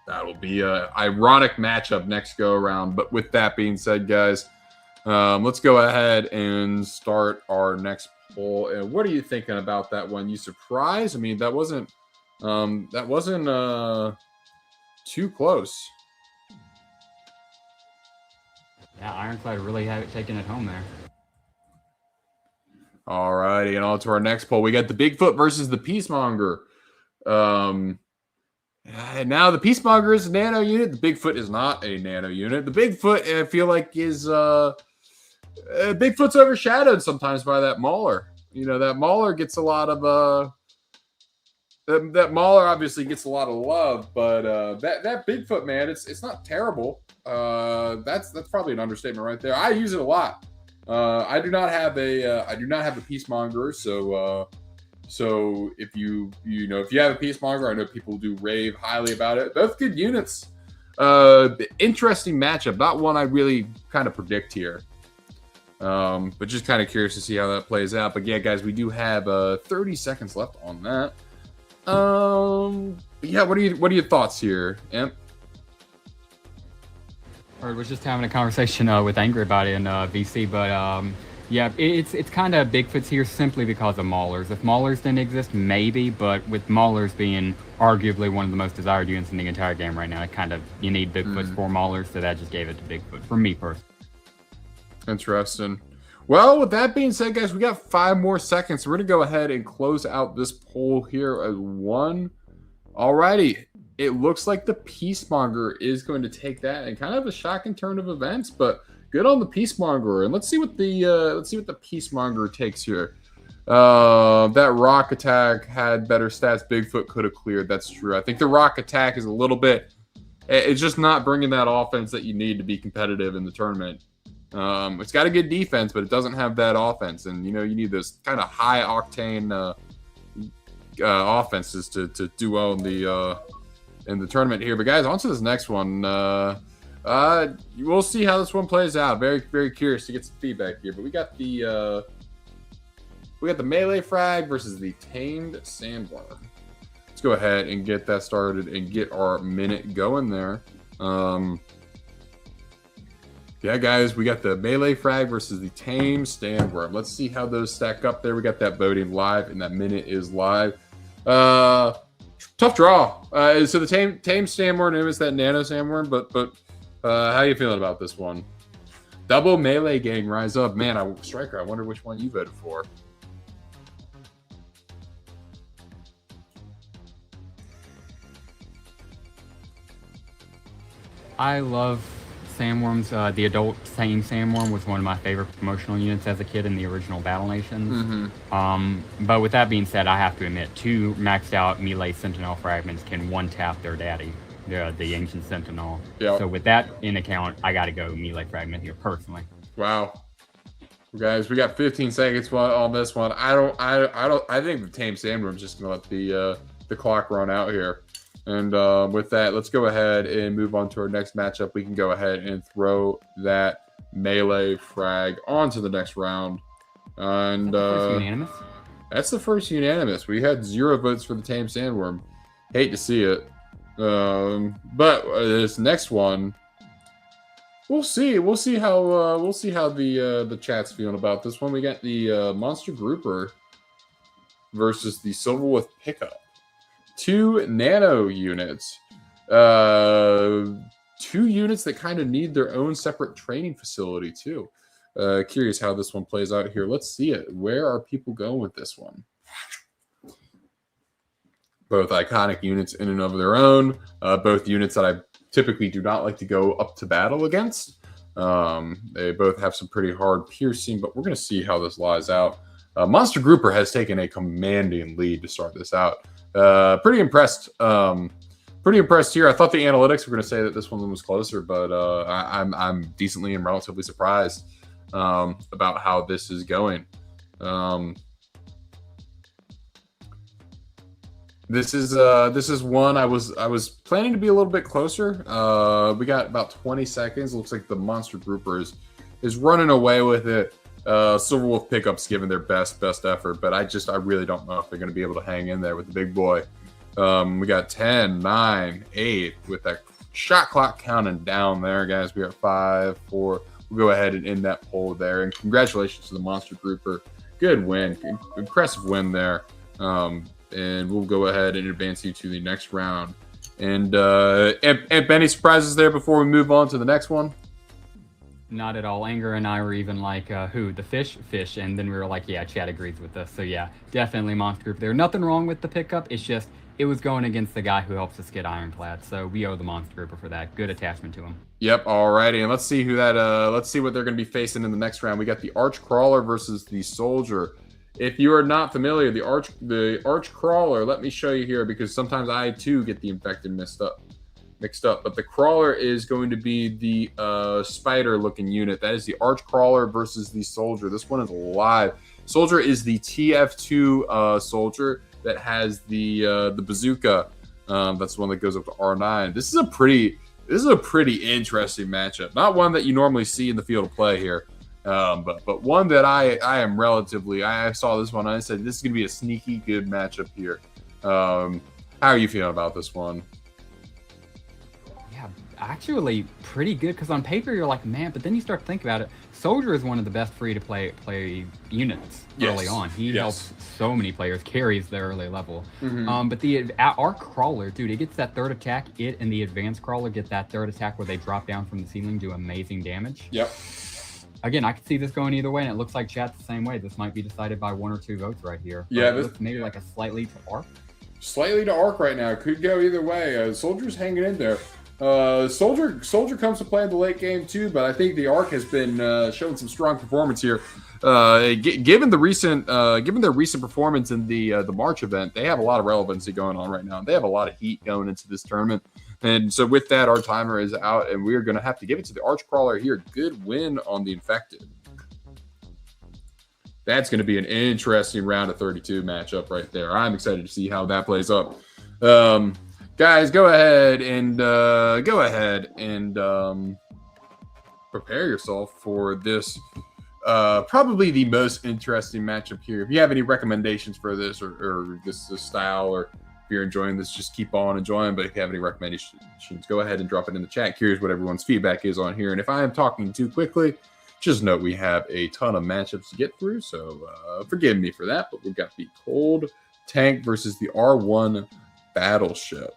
That'll be an ironic matchup next go around. But with that being said, guys, let's go ahead and start our next poll. And what are you thinking about that one? You surprised? I mean, that wasn't too close. Yeah, Ironclad really have it taken it home there. All righty, and on to our next poll. We got the Bigfoot versus the Peacemonger. Now the Peacemonger is a nano unit. The Bigfoot is not a nano unit. The Bigfoot, I feel like, is Bigfoot's overshadowed sometimes by that Mauler. You know, that Mauler gets a lot of that Mauler obviously gets a lot of love, but that Bigfoot, man, it's not terrible. That's probably an understatement right there. I use it a lot. I do not have a Peacemonger, so if you have a Peacemonger, I know people do rave highly about it. Both good units. Interesting matchup. Not one I really kind of predict here. But just kind of curious to see how that plays out. But yeah, guys, we do have 30 seconds left on that. Yeah, what are your thoughts here, Imp? I was just having a conversation with Angry about it in VC, but yeah, it's kind of Bigfoot's here simply because of Maulers. If Maulers didn't exist, maybe, but with Maulers being arguably one of the most desired units in the entire game right now, you need Bigfoots for Maulers, so that just gave it to Bigfoot for me personally. Interesting. Well, with that being said, guys, we got 5 more seconds. So we're going to go ahead and close out this poll here as one. Alrighty. It looks like the Peacemonger is going to take that, and kind of a shocking turn of events, but good on the Peacemonger. And let's see what the Peacemonger takes here. That rock attack had better stats. Bigfoot could have cleared. That's true. I think the rock attack is a little bit. It's just not bringing that offense that you need to be competitive in the tournament. It's got a good defense, but it doesn't have that offense, and you need those kind of high octane offenses to do well in the tournament here. But guys, on to this next one. We'll see how this one plays out. Very, very curious to get some feedback here. But we got the melee frag versus the tamed sandworm. Let's go ahead and get that started and get our minute going there. Yeah, guys, we got the melee frag versus the tame sandworm. Let's see how those stack up there. We got that voting live, and that minute is live. Tough draw. So the tame sandworm is that nano sandworm, but how you feeling about this one? Double melee gang rise up. Man, Striker, I wonder which one you voted for. I love sandworms. The adult tame sandworm was one of my favorite promotional units as a kid in the original Battle Nations. But with that being said, I have to admit, 2 maxed out melee Sentinel fragments can one-tap their daddy, the Ancient Sentinel. Yep. So with that in account, I got to go melee fragment here personally. Wow. Guys, we got 15 seconds on this one. I think the tame sandworm's just gonna let the clock run out here. And with that, let's go ahead and move on to our next matchup. We can go ahead and throw that melee frag onto the next round. And unanimous? That's the first unanimous. We had 0 votes for the tame sandworm. Hate to see it. But this next one, we'll see. We'll see how the chat's feeling about this one. We got the monster grouper versus the Silverwolf pickup. 2 nano units. 2 units that kind of need their own separate training facility too. Curious how this one plays out here. Let's see it. Where are people going with this one? Both iconic units in and of their own. Both units that I typically do not like to go up to battle against. They both have some pretty hard piercing, but we're going to see how this lies out. Monster Grouper has taken a commanding lead to start this out. Pretty impressed. Pretty impressed here. I thought the analytics were going to say that this one was closer, but I'm decently and relatively surprised about how this is going. This is one I was planning to be a little bit closer. We got about 20 seconds. Looks like the Monster Grouper is running away with it. Silverwolf Pickups giving their best effort, but I really don't know if they're going to be able to hang in there with the big boy. We got 10, 9, 8 with that shot clock counting down there, guys. We are 5, 4. We'll go ahead and end that poll there. And congratulations to the Monster Grouper. Good win. Impressive win there. And we'll go ahead and advance you to the next round. And any surprises there before we move on to the next one? Not at all. Anger and I were even like, who? The fish? And then we were like, yeah, Chad agrees with us. So yeah, definitely Monster Group there. Nothing wrong with the pickup. It's just, it was going against the guy who helps us get Ironclad. So we owe the Monster Grouper for that. Good attachment to him. Yep. Alrighty. And let's see who that, let's see what they're going to be facing in the next round. We got the Arch Crawler versus the Soldier. If you are not familiar, the Arch Crawler, let me show you here because sometimes I too get the infected mixed up. But the Crawler is going to be the spider-looking unit. That is the Arch Crawler versus the Soldier. This one is live. Soldier is the TF2 Soldier that has the bazooka. That's the one that goes up to R9. This is a pretty interesting matchup. Not one that you normally see in the field of play here. But one that I am relatively, I saw this one and I said, this is going to be a sneaky good matchup here. How are you feeling about this one? Yeah, actually pretty good because on paper you're like, man, but then you start to think about it. Soldier is one of the best free-to-play units early on. He helps so many players, carries the early level. But the Arc Crawler, dude, it gets that third attack. It and the Advanced Crawler get that third attack where they drop down from the ceiling, do amazing damage. Yep. Again, I could see this going either way, and it looks like chat's the same way. This might be decided by 1 or 2 votes right here. Yeah, this maybe like a slightly to Arc. Slightly to Arc right now. Could go either way. Soldier's hanging in there. Soldier comes to play in the late game too, but I think the Arc has been showing some strong performance here. Given their recent performance in the March event, they have a lot of relevancy going on right now. They have a lot of heat going into this tournament. And so with that, our timer is out, and we're going to have to give it to the Arch Crawler here. Good win on the Infected. That's going to be an interesting round of 32 matchup right there. I'm excited to see how that plays up. Guys, go ahead and prepare yourself for this. Probably the most interesting matchup here. If you have any recommendations for this or this style, or if you're enjoying this, just keep on enjoying. But if you have any recommendations, go ahead and drop it in the chat. Curious what everyone's feedback is on here. And if I am talking too quickly, just note we have a ton of matchups to get through. So forgive me for that. But we've got the Cold Tank versus the R1 Battleship.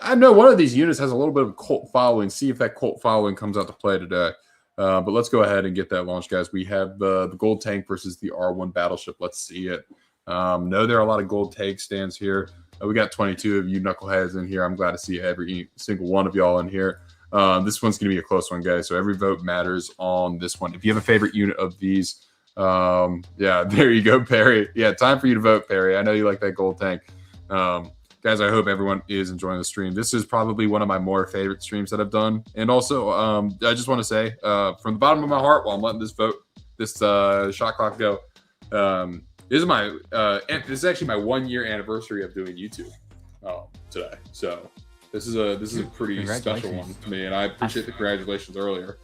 I know one of these units has a little bit of a cult following. See if that cult following comes out to play today. But let's go ahead and get that launched, guys. We have the Gold Tank versus the R1 Battleship. Let's see it. No, there are a lot of gold tank stands here. We got 22 of you knuckleheads in here. I'm glad to see every single one of y'all in here. This one's going to be a close one, guys. So every vote matters on this one. If you have a favorite unit of these, yeah, there you go, Perry. Yeah, time for you to vote, Perry. I know you like that gold tank. Guys, I hope everyone is enjoying the stream. This is probably one of my more favorite streams that I've done. And also, I just want to say, from the bottom of my heart, while I'm letting this shot clock go, this is actually my 1-year anniversary of doing YouTube today. So this is a pretty special one to me, and I appreciate the congratulations earlier.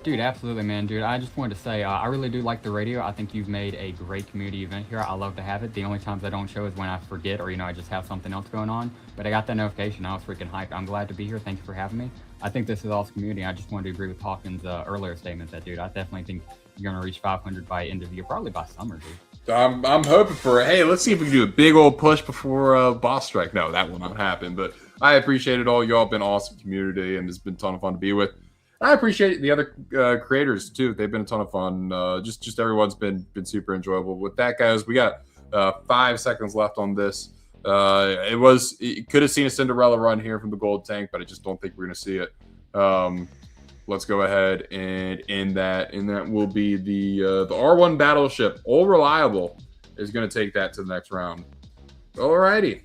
Dude, absolutely, man. Dude, I just wanted to say, I really do like the radio. I think you've made a great community event here. I love to have it. The only times I don't show is when I forget or, I just have something else going on. But I got that notification. I was freaking hyped. I'm glad to be here. Thank you for having me. I think this is awesome community. I just wanted to agree with Hawkins' earlier statement that, dude, I definitely think you're going to reach 500 by end of the year, probably by summer, dude. I'm hoping for it. Hey, let's see if we can do a big old push before Boss Strike. No, that will not happen. But I appreciate it all. Y'all have been an awesome community, and it's been a ton of fun to be with. I appreciate the other creators too. They've been a ton of fun. Just everyone's been super enjoyable. With that, guys, we got 5 seconds left on this. It could have seen a Cinderella run here from the Gold Tank, but I just don't think we're gonna see it. let's go ahead and end that. And that will be the R1 Battleship. All Reliable is going to take that to the next round. Alrighty.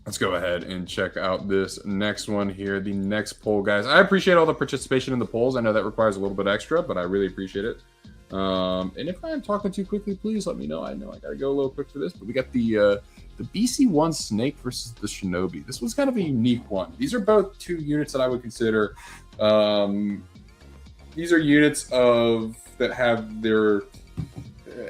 Let's go ahead and check out this next one here. The next poll, guys. I appreciate all the participation in the polls. I know that requires a little bit extra, but I really appreciate it. And if I am talking too quickly, please let me know. I know I got to go a little quick for this, but we got the BC-1 Snake versus the Shinobi. This was kind of a unique one. These are both two units that I would consider. These are units that have their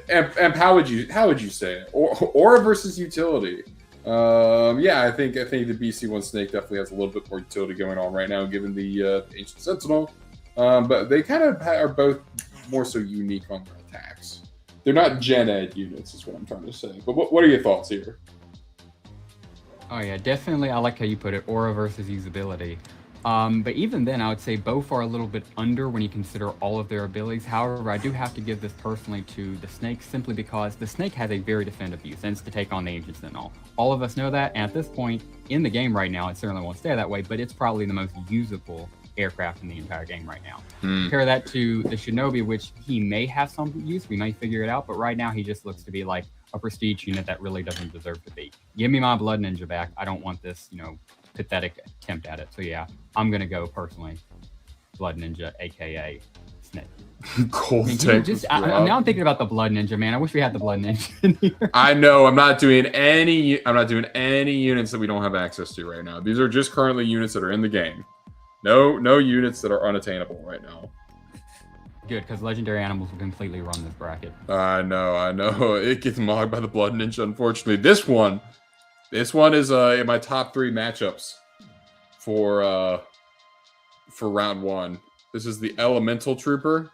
and how would you say it? Aura versus utility. Yeah, I think the BC-1 Snake definitely has a little bit more utility going on right now, given the Ancient Sentinel. But they kind of are both more so unique on their attacks. They're not Gen Ed units, is what I'm trying to say. But what are your thoughts here? Oh yeah, definitely. I like how you put it, aura versus usability. But even then, I would say both are a little bit under when you consider all of their abilities. However, I do have to give this personally to the Snake, simply because the Snake has a very defensive use, and it's to take on the Ancient Sentinel. All of us know that, and at this point in the game right now, it certainly won't stay that way, but it's probably the most usable aircraft in the entire game right now. Compare that to the Shinobi, which he may have some use, we may figure it out, but right now he just looks to be like a prestige unit that really doesn't deserve to be. Give me my Blood Ninja back. I don't want this, pathetic attempt at it. So yeah, I'm gonna go personally Blood Ninja, aka Snake. Cold tank. Now I'm thinking about the Blood Ninja, man. I wish we had the Blood Ninja in here. I know. I'm not doing any units that we don't have access to right now. These are just currently units that are in the game. No units that are unattainable right now. Good, because legendary animals will completely run this bracket. I know. It gets mogged by the Blood Ninja, unfortunately. This one is in my top 3 matchups for round 1. This is the Elemental Trooper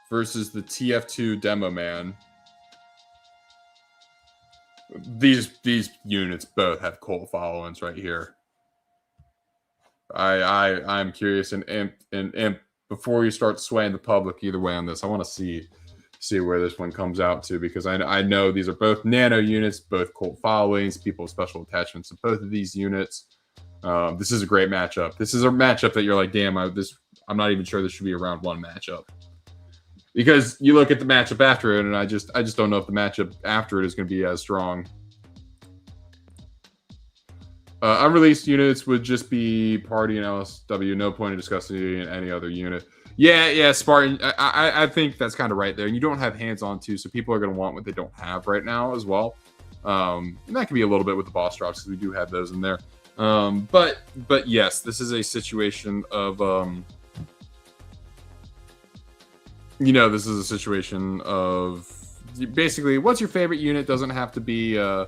versus the TF2 Demo Man. These units both have cult followings right here. I'm curious, and before you start swaying the public either way on this, I want to see where this one comes out to, because I know these are both nano units, both cult followings, people with special attachments to both of these units. This is a great matchup. This is a matchup that you're like, damn, I'm not even sure this should be a round 1 matchup, because you look at the matchup after it, and I just don't know if the matchup after it is going to be as strong. Unreleased units would just be Party and LSW. No point in discussing any other unit. Yeah, Spartan. I think that's kind of right there. And you don't have hands-on too, so people are going to want what they don't have right now as well. And that can be a little bit with the boss drops, because we do have those in there. But yes, this is a situation of this is a situation of basically, what's your favorite unit? Doesn't have to be the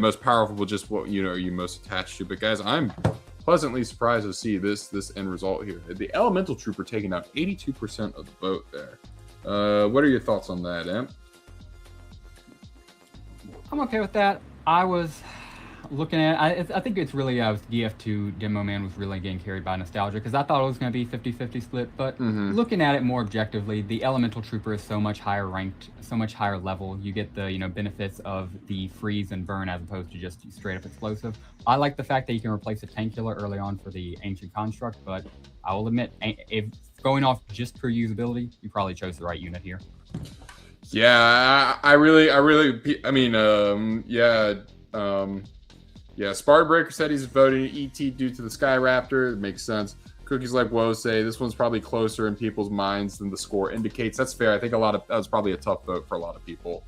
most powerful, but just what unit are you most attached to. But guys, I'm pleasantly surprised to see this end result here. The Elemental Trooper taking out 82% of the vote there. What are your thoughts on that, Amp? I'm okay with that. I was looking at, I think it's really, DF2 Demo Man was really getting carried by nostalgia, because I thought it was going to be 50-50 split, but looking at it more objectively, the Elemental Trooper is so much higher ranked, so much higher level. You get the benefits of the freeze and burn as opposed to just straight up explosive. I like the fact that you can replace a tank killer early on for the Ancient Construct, but I will admit, if going off just pure usability, you probably chose the right unit here. Yeah, yeah, Spartan Breaker said he's voting ET due to the Skyraptor. It makes sense. Cookies Like Woe say this one's probably closer in people's minds than the score indicates. That's fair. I think that was probably a tough vote for a lot of people.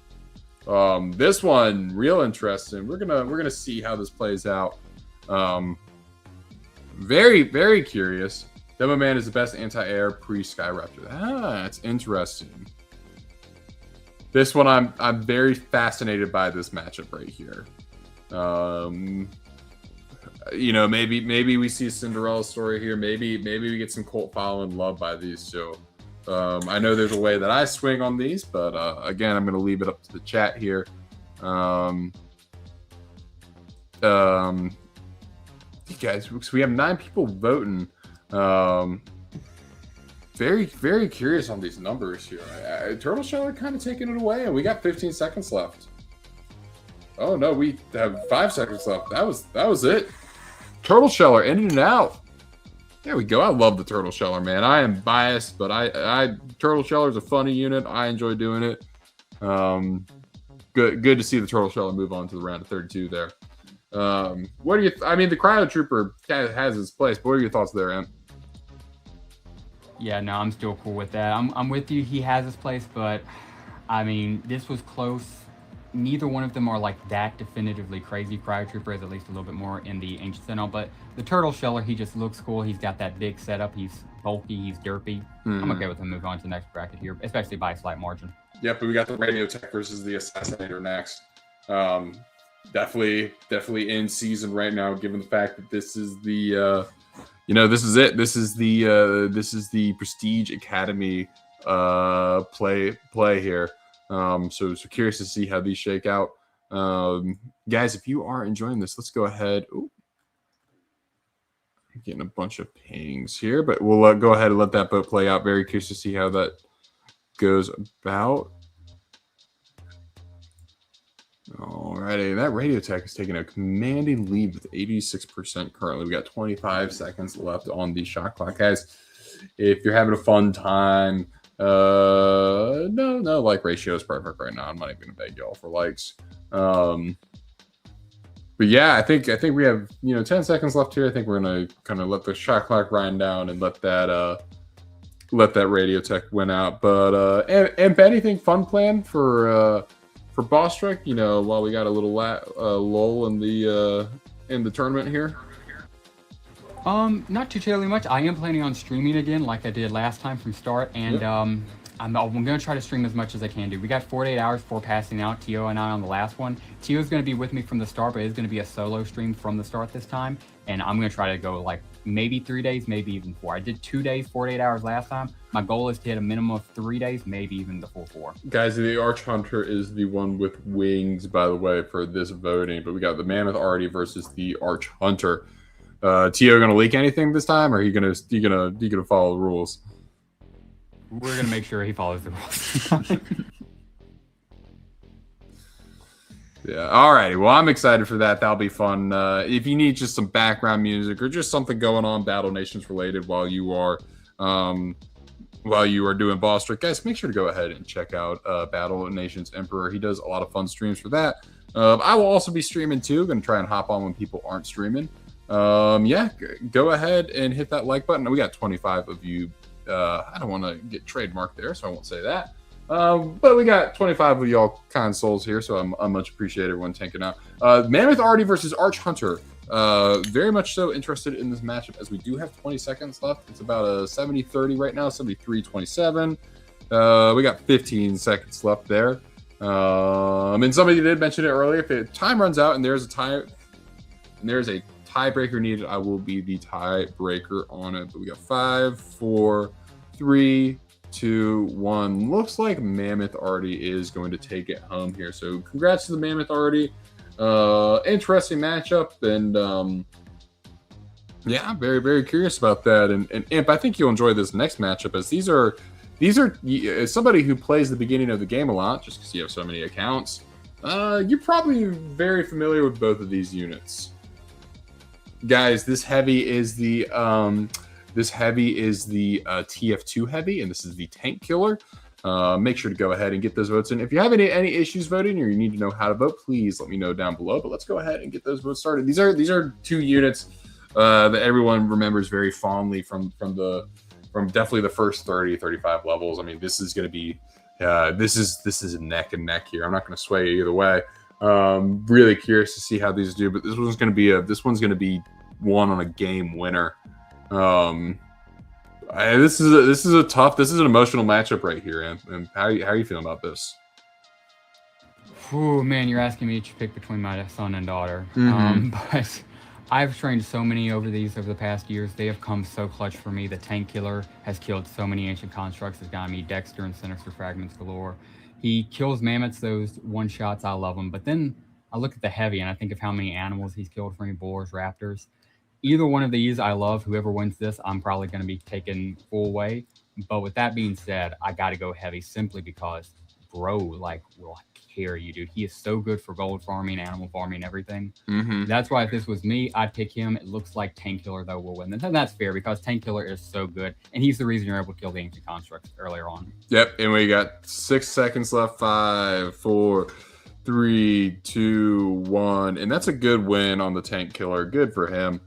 This one, real interesting. We're gonna see how this plays out. Very, very curious. Demo Man is the best anti-air pre-Skyraptor. That's interesting. This one, I'm very fascinated by this matchup right here. Maybe we see a Cinderella story here. Maybe we get some cult following love by these two. I know there's a way that I swing on these, but again, I'm going to leave it up to the chat here. You guys, so we have 9 people voting. Very, very curious on these numbers here. Turtle Shell are kind of taking it away, and we got 15 seconds left. Oh no, we have 5 seconds left. That was it. Turtle Sheller in and out. There we go. I love the Turtle Sheller, man. I am biased, but I Turtle Sheller is a funny unit. I enjoy doing it. Good to see the Turtle Sheller move on to the round of 32 there. What do you? I mean, the Cryo Trooper has its place. But what are your thoughts there, Em? Yeah, no, I'm still cool with that. I'm with you. He has his place, but I mean, this was close. Neither one of them are like that definitively crazy. Cryo Trooper is at least a little bit more in the Ancient Sentinel, but the Turtle Sheller, he just looks cool. He's got that big setup. He's bulky. He's derpy. I'm okay with him moving on to the next bracket here, especially by a slight margin. Yep, but we got the Radio Tech versus the Assassinator next. Definitely in season right now, given the fact that this is the this is it. This is the Prestige Academy play here. So curious to see how these shake out. Guys, if you are enjoying this, let's go ahead. Ooh. I'm getting a bunch of pings here, but we'll go ahead and let that vote play out. Very curious to see how that goes about. Alrighty, that Radio Tech is taking a commanding lead with 86% currently. We got 25 seconds left on the shot clock, guys. If you're having a fun time, no like ratio is perfect right now. I'm not even gonna beg y'all for likes. But yeah, I think we have 10 seconds left here. I think we're gonna kind of let the shot clock grind down and let that Radio Tech win out. But and anything fun planned for Bostrek, while we got a little lull in the tournament here? Not too terribly much. I am planning on streaming again like I did last time from start, and I'm going to try to stream as much as I can do. We got 48 hours before passing out, Tio and I on the last one. Tio's going to be with me from the start, but it's going to be a solo stream from the start this time, and I'm going to try to go like maybe 3 days, maybe even 4. I did 2 days, 48 hours last time. My goal is to hit a minimum of 3 days, maybe even the full 4. Guys, the Arch Hunter is the one with wings, by the way, for this voting. But we got the Mammoth Artie versus the Arch Hunter. Tio gonna leak anything this time, or are you gonna follow the rules? We're gonna make sure he follows the rules. Yeah. All righty. Well, I'm excited for that. That'll be fun. If you need just some background music or just something going on Battle Nations related while you are doing Boss Trick, guys, make sure to go ahead and check out Battle Nations Emperor. He does a lot of fun streams for that. I will also be streaming too. Going to try and hop on when people aren't streaming. Go ahead and hit that like button. We got 25 of you. I don't want to get trademarked there, so I won't say that. But we got 25 of y'all consoles here, so I'm much appreciate everyone tanking out. Mammoth Artie versus Arch Hunter. Very much so interested in this matchup as we do have 20 seconds left. It's about a 70-30 right now, 73-27. We got 15 seconds left there. And somebody did mention it earlier. If time runs out and there's a tiebreaker needed, I will be the tiebreaker on it. But we got 5, 4, 3, 2, 1. Looks like Mammoth Artie is going to take it home here. So congrats to the Mammoth Artie. Interesting matchup, and I'm very, very curious about that. And Imp, I think you'll enjoy this next matchup, as these are as somebody who plays the beginning of the game a lot, just because you have so many accounts. You're probably very familiar with both of these units, guys. This heavy is the TF2 heavy, and this is the Tank Killer. Make sure to go ahead and get those votes in. If you have any issues voting or you need to know how to vote, please let me know down below. But let's go ahead and get those votes started. These are two units that everyone remembers very fondly from definitely the first 30-35 levels. I mean, this is going to be this is neck and neck here. I'm not going to sway either way. Really curious to see how these do, but this one's going to be one on a game winner. This is an emotional matchup right here, and how are you feeling about this? Oh man, you're asking me to pick between my son and daughter. But I've trained so many over the past years. They have come so clutch for me. The Tank Killer has killed so many ancient constructs. Has gotten me Dexter and Sinister Fragments galore. He kills mammoths, those one shots. I love them. But then I look at the heavy and I think of how many animals he's killed for me: boars, raptors. Either one of these I love. Whoever wins this, I'm probably going to be taking full way. But with that being said, I got to go heavy simply because bro like will carry you, dude. He is so good for gold farming, animal farming, everything. Mm-hmm. That's why if this was me, I'd pick him. It looks like Tank Killer though will win, and that's fair because Tank Killer is so good, and he's the reason you're able to kill the ancient constructs earlier on. Yep, and we got 6 seconds left. 5, 4, 3, 2, 1, and that's a good win on the Tank Killer. Good for him.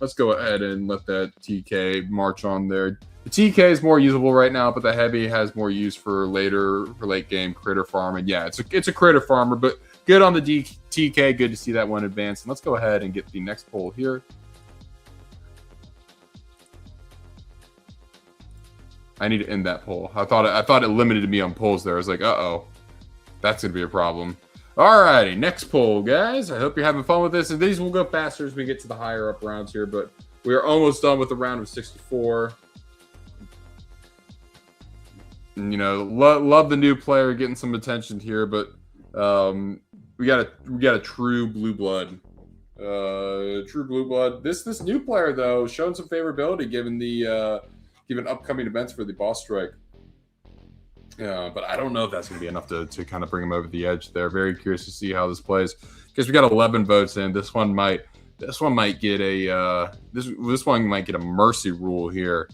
Let's go ahead and let that TK march on there. The TK is more usable right now, but the heavy has more use for late game critter farming. Yeah, it's a critter farmer, but good on the TK. Good to see that one advance. And let's go ahead and get the next poll here. I need to end that poll. I thought it limited me on polls there. I was like, uh-oh, that's gonna be a problem. Alrighty, next poll, guys. I hope you're having fun with this. And these will go faster as we get to the higher up rounds here, but we are almost done with the round of 64. And, you know, love the new player getting some attention here, but we got a true blue blood. True blue blood. This new player though showing some favorability given upcoming events for the boss strike. But I don't know if that's going to be enough to kind of bring him over the edge there. Very curious to see how this plays because we got 11 votes in. This one might get this one might get a mercy rule here,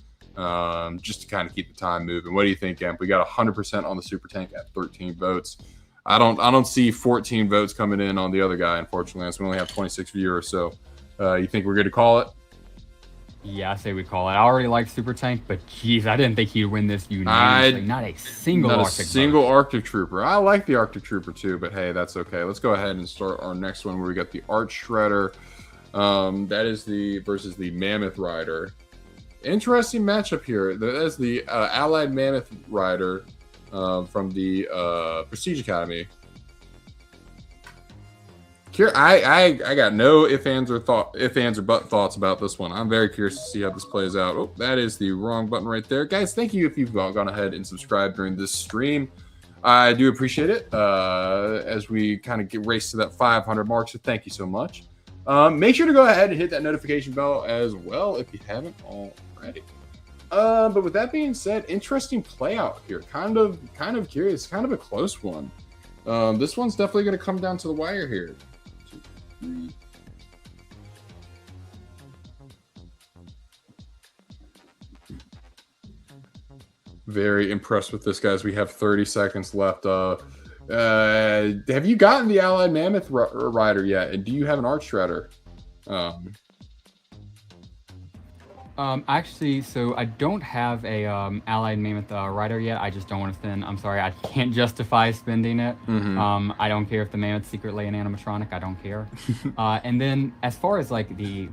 just to kind of keep the time moving. What do you think, Emp? We got 100% on the super tank at 13 votes. I don't see 14 votes coming in on the other guy, unfortunately. So we only have 26 viewers. So you think we're good to call it? Yeah, I say we call it. I already like Super Tank, but geez, I didn't think he'd win this unanimously. Not a single Arctic Trooper. I like the Arctic Trooper too, but hey, that's okay. Let's go ahead and start our next one where we got the Arch Shredder. That is versus the Mammoth Rider. Interesting matchup here. That is the Allied Mammoth Rider from the Prestige Academy. Here, I got no ifs, ands, or but thoughts about this one. I'm very curious to see how this plays out. Oh, that is the wrong button right there. Guys, thank you if you've gone ahead and subscribed during this stream. I do appreciate it as we kind of race to that 500 mark, so thank you so much. Make sure to go ahead and hit that notification bell as well if you haven't already. But with that being said, interesting play out here. Kind of curious. Kind of a close one. This one's definitely going to come down to the wire here. 2, 3. Very impressed with this, guys. We have 30 seconds left. Have you gotten the Allied Mammoth Rider yet? And do you have an Arch Shredder? Actually, so I don't have a Allied Mammoth Rider yet. I just don't want to spend. I'm sorry, I can't justify spending it. Mm-hmm. I don't care if the Mammoth's secretly an animatronic. I don't care. And then as far as like the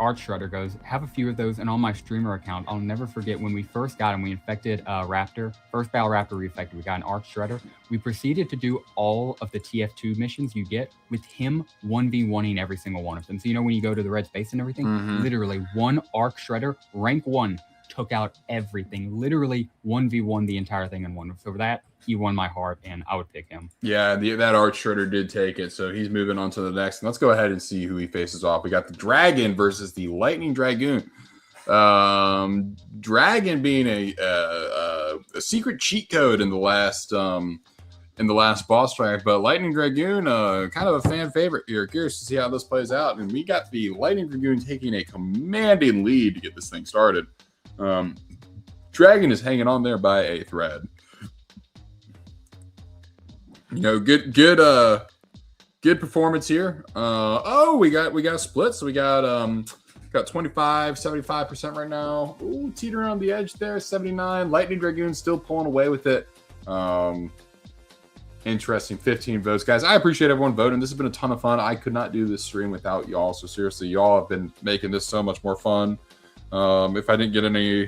Arch Shredder goes, have a few of those, and on my streamer account, I'll never forget when we first got him. We infected Raptor, first Battle Raptor we infected. We got an Arch Shredder. We proceeded to do all of the TF2 missions you get with him 1v1ing every single one of them. So you know when you go to the red space and everything, literally one Arch Shredder, rank 1, took out everything. Literally 1v1 the entire thing in one. So for that, he won my heart, and I would pick him. Yeah, that Arch Shredder did take it, so he's moving on to the next. And let's go ahead and see who he faces off. We got the Dragon versus the Lightning Dragoon. Dragon being a secret cheat code in the last boss fight, but Lightning Dragoon, kind of a fan favorite here. Curious to see how this plays out. And we got the Lightning Dragoon taking a commanding lead to get this thing started. Dragon is hanging on there by a thread. You know, good performance here. We got a split, so we got 25, 75% right now. Ooh, teetering on the edge there, 79. Lightning Dragoon still pulling away with it. Interesting, 15 votes, guys. I appreciate everyone voting. This has been a ton of fun. I could not do this stream without y'all. So seriously, y'all have been making this so much more fun. If I didn't get any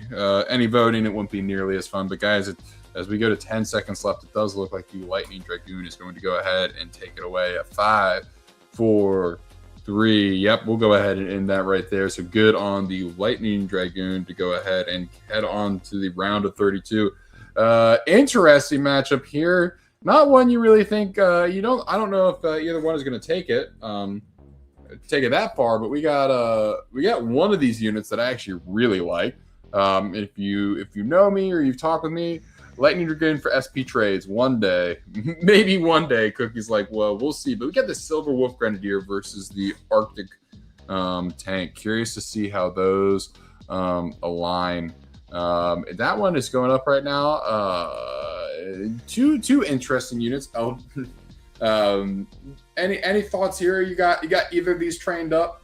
voting, it wouldn't be nearly as fun. But guys, as we go to 10 seconds left, it does look like the Lightning Dragoon is going to go ahead and take it away at 5, 4, 3. Yep, we'll go ahead and end that right there. So good on the Lightning Dragoon to go ahead and head on to the round of 32. Interesting matchup here. Not one you really think I don't know if either one is going to take it that far, but we got one of these units that I actually really like. If you know me or you've talked with me, Lightning Dragoon for SP trades one day. Maybe one day. Cookie's like, well, we'll see. But we got the Silver Wolf Grenadier versus the Arctic tank. Curious to see how those align. That one is going up right now. Two interesting units. Oh, any thoughts here? You got either of these trained up?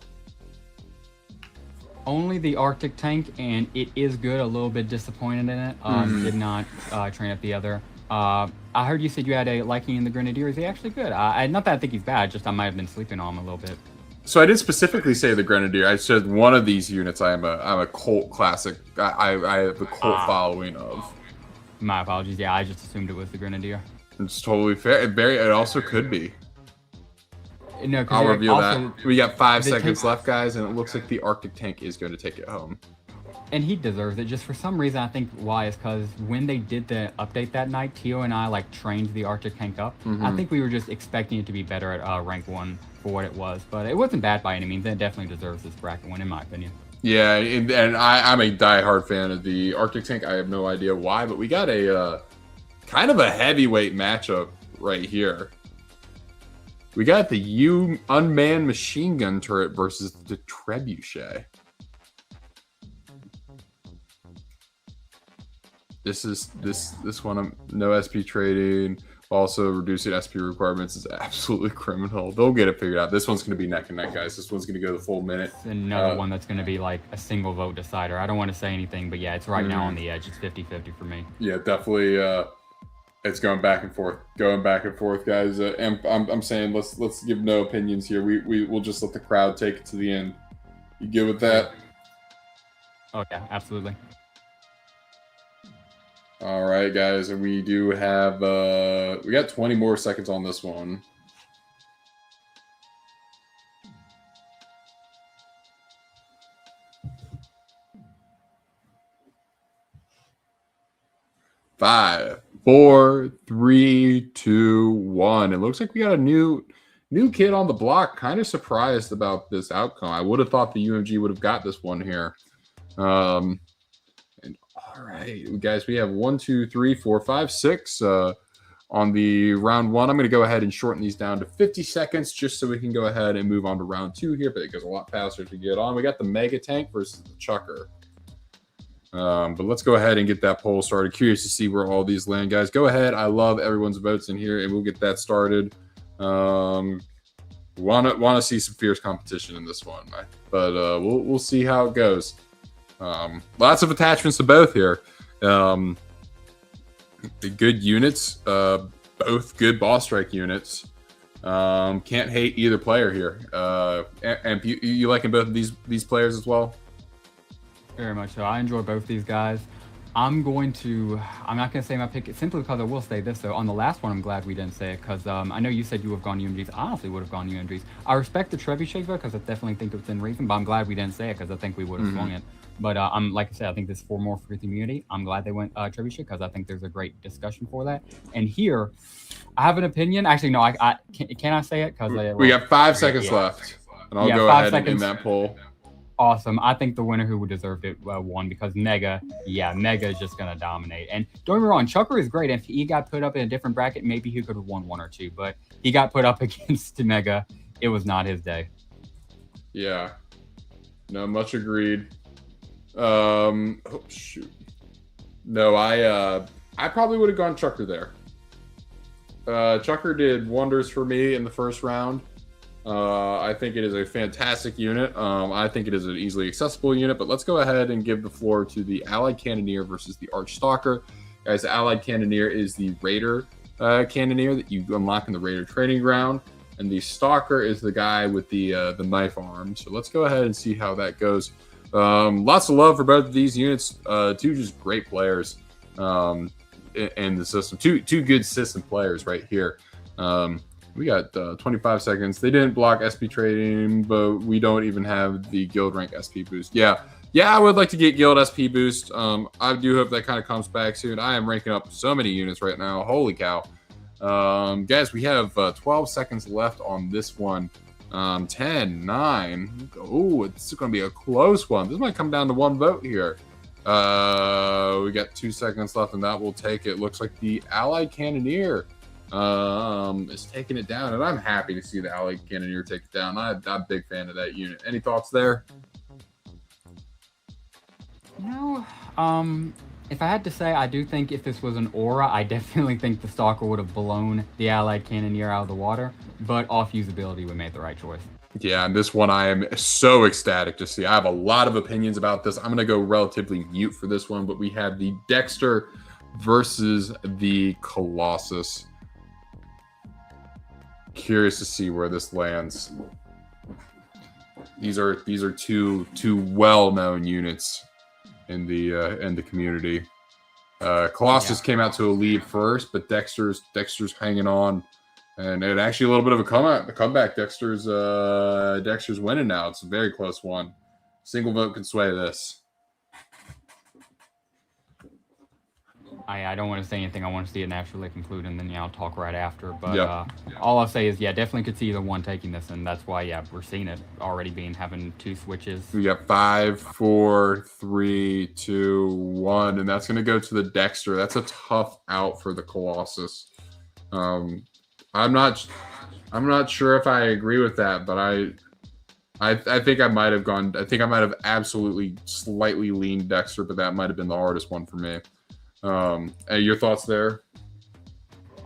Only the Arctic tank, and it is good. A little bit disappointed in it. Did not train up the other. I heard you said you had a liking in the Grenadier. Is he actually good? Not that I think he's bad, just I might have been sleeping on him a little bit. So I did specifically say the Grenadier. I said one of these units I'm a cult classic. I have a cult following of. My apologies. Yeah, I just assumed it was the Grenadier. It's totally fair. It also could be. No, I'll reveal that. We got 5 seconds left, guys, and it looks like the Arctic tank is going to take it home. And he deserves it. Just for some reason, I think why is because when they did the update that night, Tio and I trained the Arctic tank up. I think we were just expecting it to be better at rank 1 for what it was, but it wasn't bad by any means. It definitely deserves this bracket win, in my opinion. Yeah, and I'm a diehard fan of the Arctic tank. I have no idea why, but we got a kind of a heavyweight matchup right here. We got the unmanned machine gun turret versus the Trebuchet. This one, no SP trading, also reducing SP requirements is absolutely criminal. They'll get it figured out. This one's going to be neck and neck, guys. This one's going to go the full minute. It's another one that's going to be like a single vote decider. I don't want to say anything, but yeah, it's right now on the edge. It's 50-50 for me. Yeah, definitely. It's going back and forth, guys. And I'm saying let's give no opinions here. We'll just let the crowd take it to the end. You good with that? Oh yeah, absolutely. All right, guys, and we do have we got 20 more seconds on this one. Five, 4, 3, 2, 1. It looks like we got a new kid on the block. Kind of surprised about this outcome. I would have thought the UMG would have got this one here. And all right, guys, we have 1, 2, 3, 4, 5, 6 on the round 1. I'm going to go ahead and shorten these down to 50 seconds just so we can go ahead and move on to round 2 here, but it goes a lot faster to get on. We got the Mega Tank versus the Chucker. But let's go ahead and get that poll started. Curious to see where all these land, guys. Go ahead. I love everyone's votes in here, and we'll get that started. Want to see some fierce competition in this one, but we'll see how it goes. Lots of attachments to both here. The good units, both good boss strike units. Can't hate either player here. And you liking both of these players as well? Very much so. I enjoy both these guys. I'm not going to say my pick simply because I will say this, though. On the last one, I'm glad we didn't say it because I know you said you would have gone UMGs. I honestly would have gone UMGs. I respect the Trebuchet because I definitely think it's within reason, but I'm glad we didn't say it because I think we would have swung it. But like I said, I think this is for more for the community. I'm glad they went Trebuchet because I think there's a great discussion for that. And here, I have an opinion. Actually, no, can I say it? Because we got 5 seconds left, and I'll go ahead and end that poll. Awesome. I think the winner who deserved it won because Mega is just going to dominate. And don't get me wrong, Chucker is great. If he got put up in a different bracket, maybe he could have won 1 or 2. But he got put up against Mega. It was not his day. Yeah. No, much agreed. Oh, shoot. No, I probably would have gone Chucker there. Chucker did wonders for me in the first round. I think it is a fantastic unit. I think it is an easily accessible unit, but let's go ahead and give the floor to the Allied Cannoneer versus the Archstalker. Guys, the Allied Cannoneer is the Raider Cannoneer that you unlock in the Raider training ground, and the Stalker is the guy with the knife arm. So let's go ahead and see how that goes. Lots of love for both of these units. Two just great players in the system. Two good system players right here. We got 25 seconds. They didn't block SP trading, but we don't even have the guild rank SP boost. Yeah, I would like to get guild SP boost. I do hope that kind of comes back soon. I am ranking up so many units right now. Holy cow. Guys, we have 12 seconds left on this one. 10, 9. Oh, it's going to be a close one. This might come down to 1 vote here. We got 2 seconds left, and that will take it. Looks like the Allied Cannoneer is taking it down, and I'm happy to see the Allied Cannoneer take it down. I'm a big fan of that unit. Any thoughts there? No. If I had to say, I do think if this was an aura, I definitely think the Stalker would have blown the Allied Cannoneer out of the water. But off usability, we made the right choice. Yeah, and this one I am so ecstatic to see. I have a lot of opinions about this. I'm going to go relatively mute for this one, but we have the Dexter versus the Colossus. Curious to see where this lands. These are two well-known units in the community. Colossus came out to a lead first, but Dexter's hanging on, and it actually a little bit of a comeback. Dexter's winning now. It's a very close one. Single vote can sway this. I don't want to say anything. I want to see it naturally conclude, and then I'll talk right after. But all I'll say is, definitely could see either one taking this, and that's why, we're seeing it already having 2 switches. We got 5, 4, 3, 2, 1, and that's going to go to the Dexter. That's a tough out for the Colossus. I'm not sure if I agree with that, but I think I might have gone. I think I might have absolutely slightly leaned Dexter, but that might have been the hardest one for me. Your thoughts there?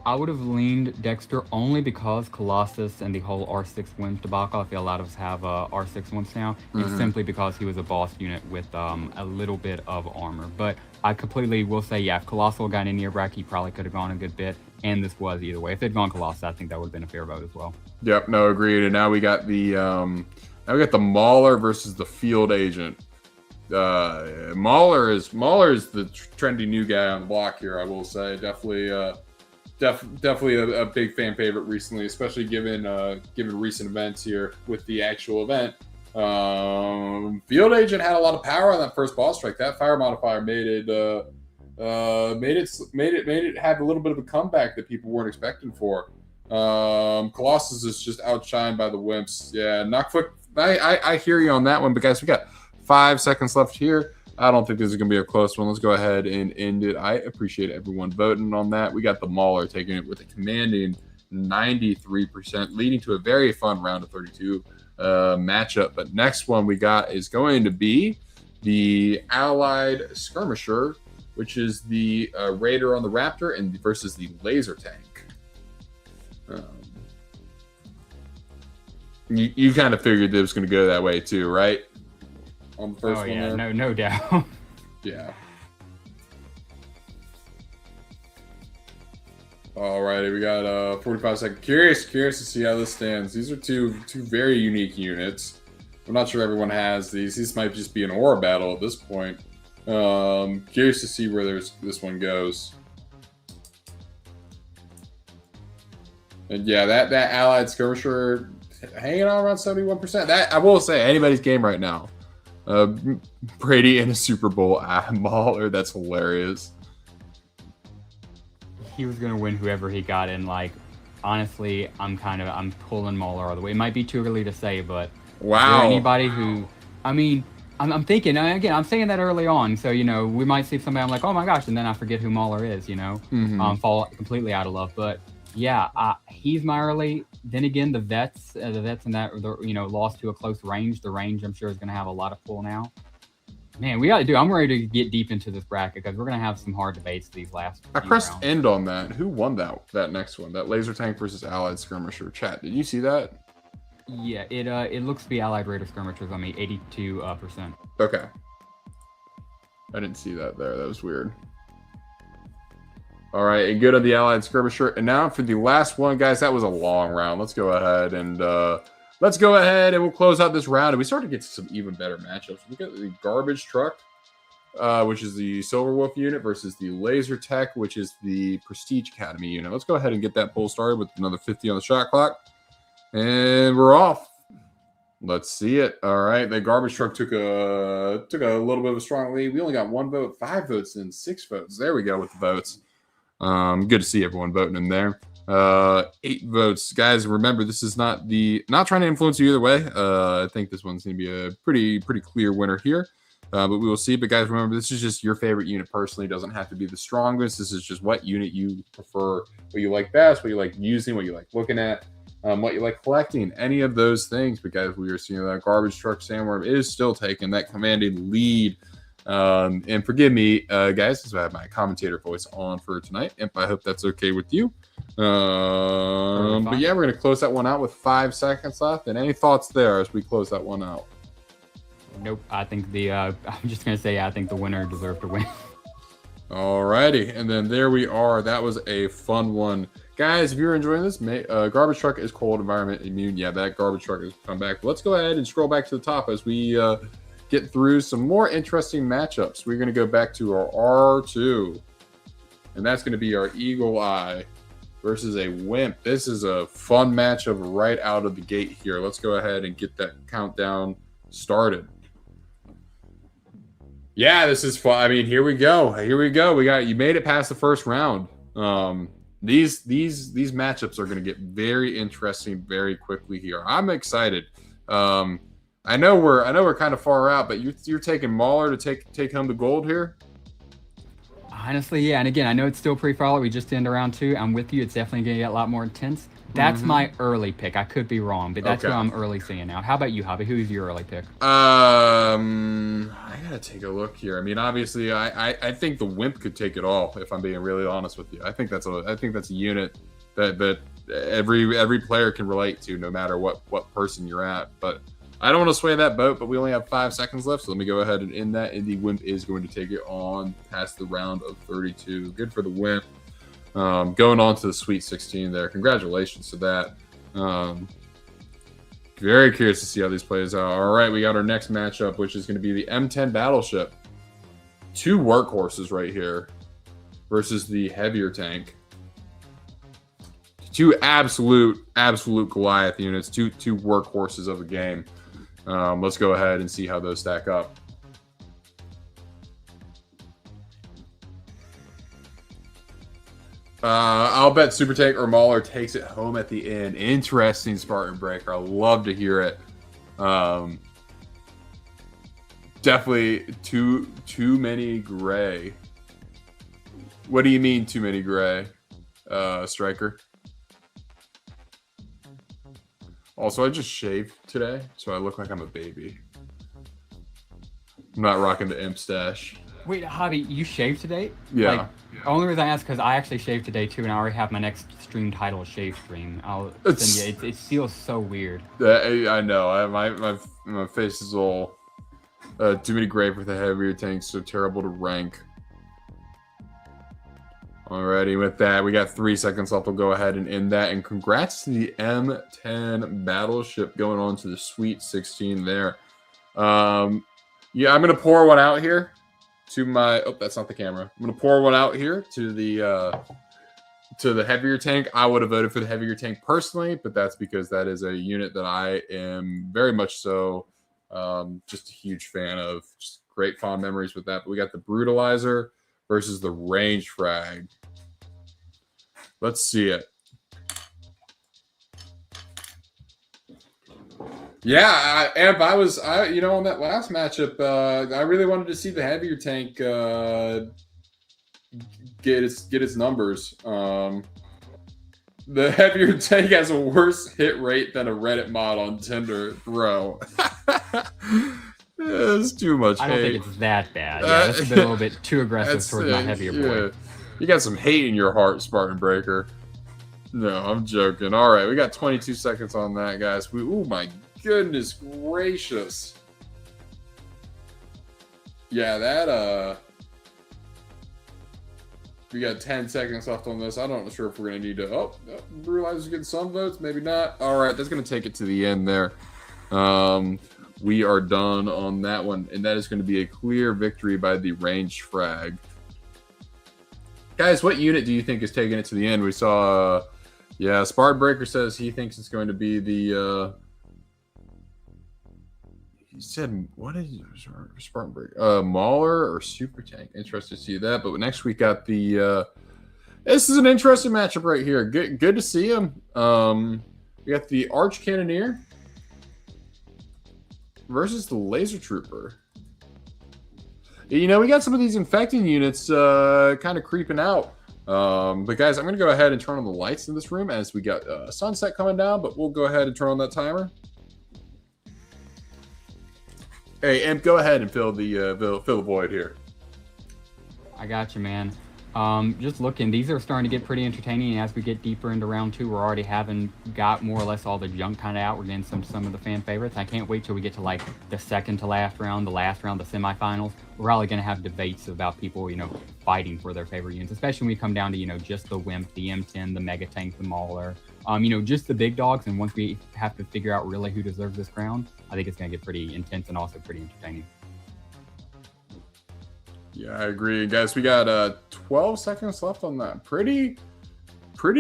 I would have leaned Dexter only because Colossus and the whole R6 Wims debacle. I feel a lot of us have R6 Wims now. It's simply because he was a boss unit with a little bit of armor. But I completely will say, if Colossal got in your bracket, he probably could have gone a good bit. And this was either way. If they'd gone Colossus, I think that would have been a fair vote as well. Yep, no, agreed. And now we got the Mauler versus the Field Agent. Mauler is the trendy new guy on the block here. I will say, definitely a big fan favorite recently, especially given recent events here with the actual event. Field Agent had a lot of power on that first boss strike. That fire modifier made it have a little bit of a comeback that people weren't expecting for. Colossus is just outshined by the Wimps. Yeah, Knockfoot. I hear you on that one, but guys, we got 5 seconds left here. I don't think this is going to be a close one. Let's go ahead and end it. I appreciate everyone voting on that. We got the Mauler taking it with a commanding 93%, leading to a very fun round of 32 matchup. But next one we got is going to be the Allied Skirmisher, which is the Raider on the Raptor and versus the Laser Tank. You kind of figured it was going to go that way too, right? On the first one there? No doubt. Yeah. All right, we got 45 seconds. Curious to see how this stands. These are two very unique units. I'm not sure everyone has these. These might just be an aura battle at this point. Curious to see where this one goes. And yeah, that Allied Skirmisher hanging on around 71%. That I will say, anybody's game right now. Brady in a Super Bowl Mauler. That's hilarious. He was gonna win whoever he got in. Honestly, I'm pulling Mauler all the way. It might be too early to say, but wow. Anybody who, I'm thinking again. I'm saying that early on, so we might see somebody. I'm like, oh my gosh, and then I forget who Mauler is. Fall completely out of love. But yeah, he's my early. Then again, the vets and that lost to a close range. The range, I'm sure, is going to have a lot of pull now. Man, we got to do. I'm ready to get deep into this bracket because we're going to have some hard debates these last. I pressed rounds. End on that. Who won that next one? That Laser Tank versus Allied Skirmisher. Chat, did you see that? Yeah, it looks to be Allied Raider Skirmishers. 82%. Okay. I didn't see that there. That was weird. All right, and good on the Allied Skirmisher. And now for the last one, guys. That was a long round. Let's go ahead and we'll close out this round. And we start to get to some even better matchups. We got the Garbage Truck, which is the Silver Wolf unit, versus the Laser Tech, which is the Prestige Academy unit. Let's go ahead and get that poll started with another 50 on the shot clock. And we're off. Let's see it. All right, the Garbage Truck took a little bit of a strong lead. We only got 1 vote, 5 votes, and 6 votes. There we go with the votes. Good to see everyone voting in there. 8 votes, guys. Remember, this is not trying to influence you either way. I think this one's gonna be a pretty clear winner here. But we will see. But guys, remember, this is just your favorite unit personally. It doesn't have to be the strongest. This is just what unit you prefer, what you like best, what you like using, what you like looking at, what you like collecting, any of those things. But guys, we are seeing that Garbage Truck Sandworm is still taking that commanding lead. And forgive me, guys, because I have my commentator voice on for tonight. Imp, I hope that's okay with you. But yeah, we're going to close that one out with 5 seconds left. And any thoughts there as we close that one out? Nope. I think I'm just gonna say I think the winner deserved to win. Alrighty, and then there we are. That was a fun one, guys. If you're enjoying this, Garbage Truck is cold environment immune. Yeah, that Garbage Truck has come back. But let's go ahead and scroll back to the top as we get through some more interesting matchups. We're gonna go back to our R2, and that's gonna be our Eagle Eye versus a Wimp. This is a fun matchup right out of the gate here. Let's go ahead and get that countdown started. Yeah, this is fun. I mean, here we go. Here we go. You made it past the first round. These matchups are going to get very interesting very quickly here. I'm excited. I know we're kind of far out, but you're taking Mauler to take home the gold here. Honestly, yeah. And again, I know it's still pretty far. We just ended round 2. I'm with you. It's definitely going to get a lot more intense. That's my early pick. I could be wrong, but that's what I'm early seeing now. How about you, Javi? Who's your early pick? I gotta take a look here. I mean, obviously, I think the Wimp could take it all. If I'm being really honest with you, I think that's a unit that every player can relate to, no matter what person you're at. But I don't want to sway that boat. But we only have 5 seconds left, so let me go ahead and end that. And the Wimp is going to take it on past the round of 32. Good for the Wimp. Going on to the Sweet 16 there. Congratulations to that. Very curious to see how these plays out. All right, we got our next matchup, which is going to be the M10 Battleship. 2 workhorses right here versus the heavier tank. 2 absolute Goliath units. Two workhorses of the game. Let's go ahead and see how those stack up. I'll bet Super Tank or Mauler takes it home at the end. Interesting Spartan Breaker. I love to hear it. Definitely too many gray. What do you mean too many gray, Striker? Also, I just shaved today, so I look like I'm a baby. I'm not rocking the Imp stash. Wait, Javi, you shaved today? Yeah. Like, only reason I asked because I actually shaved today too, and I already have my next stream title, Shave Stream. It feels so weird. I know. My face is all too many gray for the heavier tanks, so terrible to rank. Alrighty, with that, we got 3 seconds left. We'll go ahead and end that. And congrats to the M10 Battleship going on to the Sweet 16 there. Yeah, I'm gonna pour one out here. To my that's not the camera. I'm gonna pour one out here to the heavier tank. I would have voted for the heavier tank personally, but that's because that is a unit that I am very much so just a huge fan of. Just great fond memories with that. But we got the Brutalizer versus the Range Frag. Let's see it. Yeah, Amp, on that last matchup, I really wanted to see the heavier tank get its numbers. The heavier tank has a worse hit rate than a Reddit mod on Tinder, bro. It's too much hate. I don't think it's that bad. Yeah, that's been a little bit too aggressive towards my heavier boy. You got some hate in your heart, Spartan Breaker. No, I'm joking. All right, we got 22 seconds on that, guys. Oh my goodness gracious. Yeah, that we got 10 seconds left on this. I'm not sure if we're gonna need to Brutalizer's getting some votes, maybe not. All right, that's gonna take it to the end there. We are done on that one, and that is going to be a clear victory by the Range Frag. Guys, what unit do you think is taking it to the end? We saw Spartan Breaker says he thinks it's going to be the he said, what is Spartan Breaker? Mauler or Super Tank? Interested to see that. But next we got the this is an interesting matchup right here. Good to see him. We got the Arch Cannoneer versus the Laser Trooper. You know, we got some of these infecting units kind of creeping out. But guys, I'm going to go ahead and turn on the lights in this room as we got sunset coming down, but we'll go ahead and turn on that timer. Hey, Imp, go ahead and fill the void here. I got you, man. Just looking, these are starting to get pretty entertaining. As we get deeper into round 2, we're already got more or less all the junk kind of out. We're getting some of the fan favorites. I can't wait till we get to like the second to last round, the semifinals. We're probably going to have debates about people, fighting for their favorite units, especially when we come down to, just the Wimp, the M10, the Mega Tank, the Mauler, just the big dogs. And once we have to figure out really who deserves this crown, I think it's going to get pretty intense and also pretty entertaining. Yeah, I agree. Guys, we got 12 seconds left on that. Pretty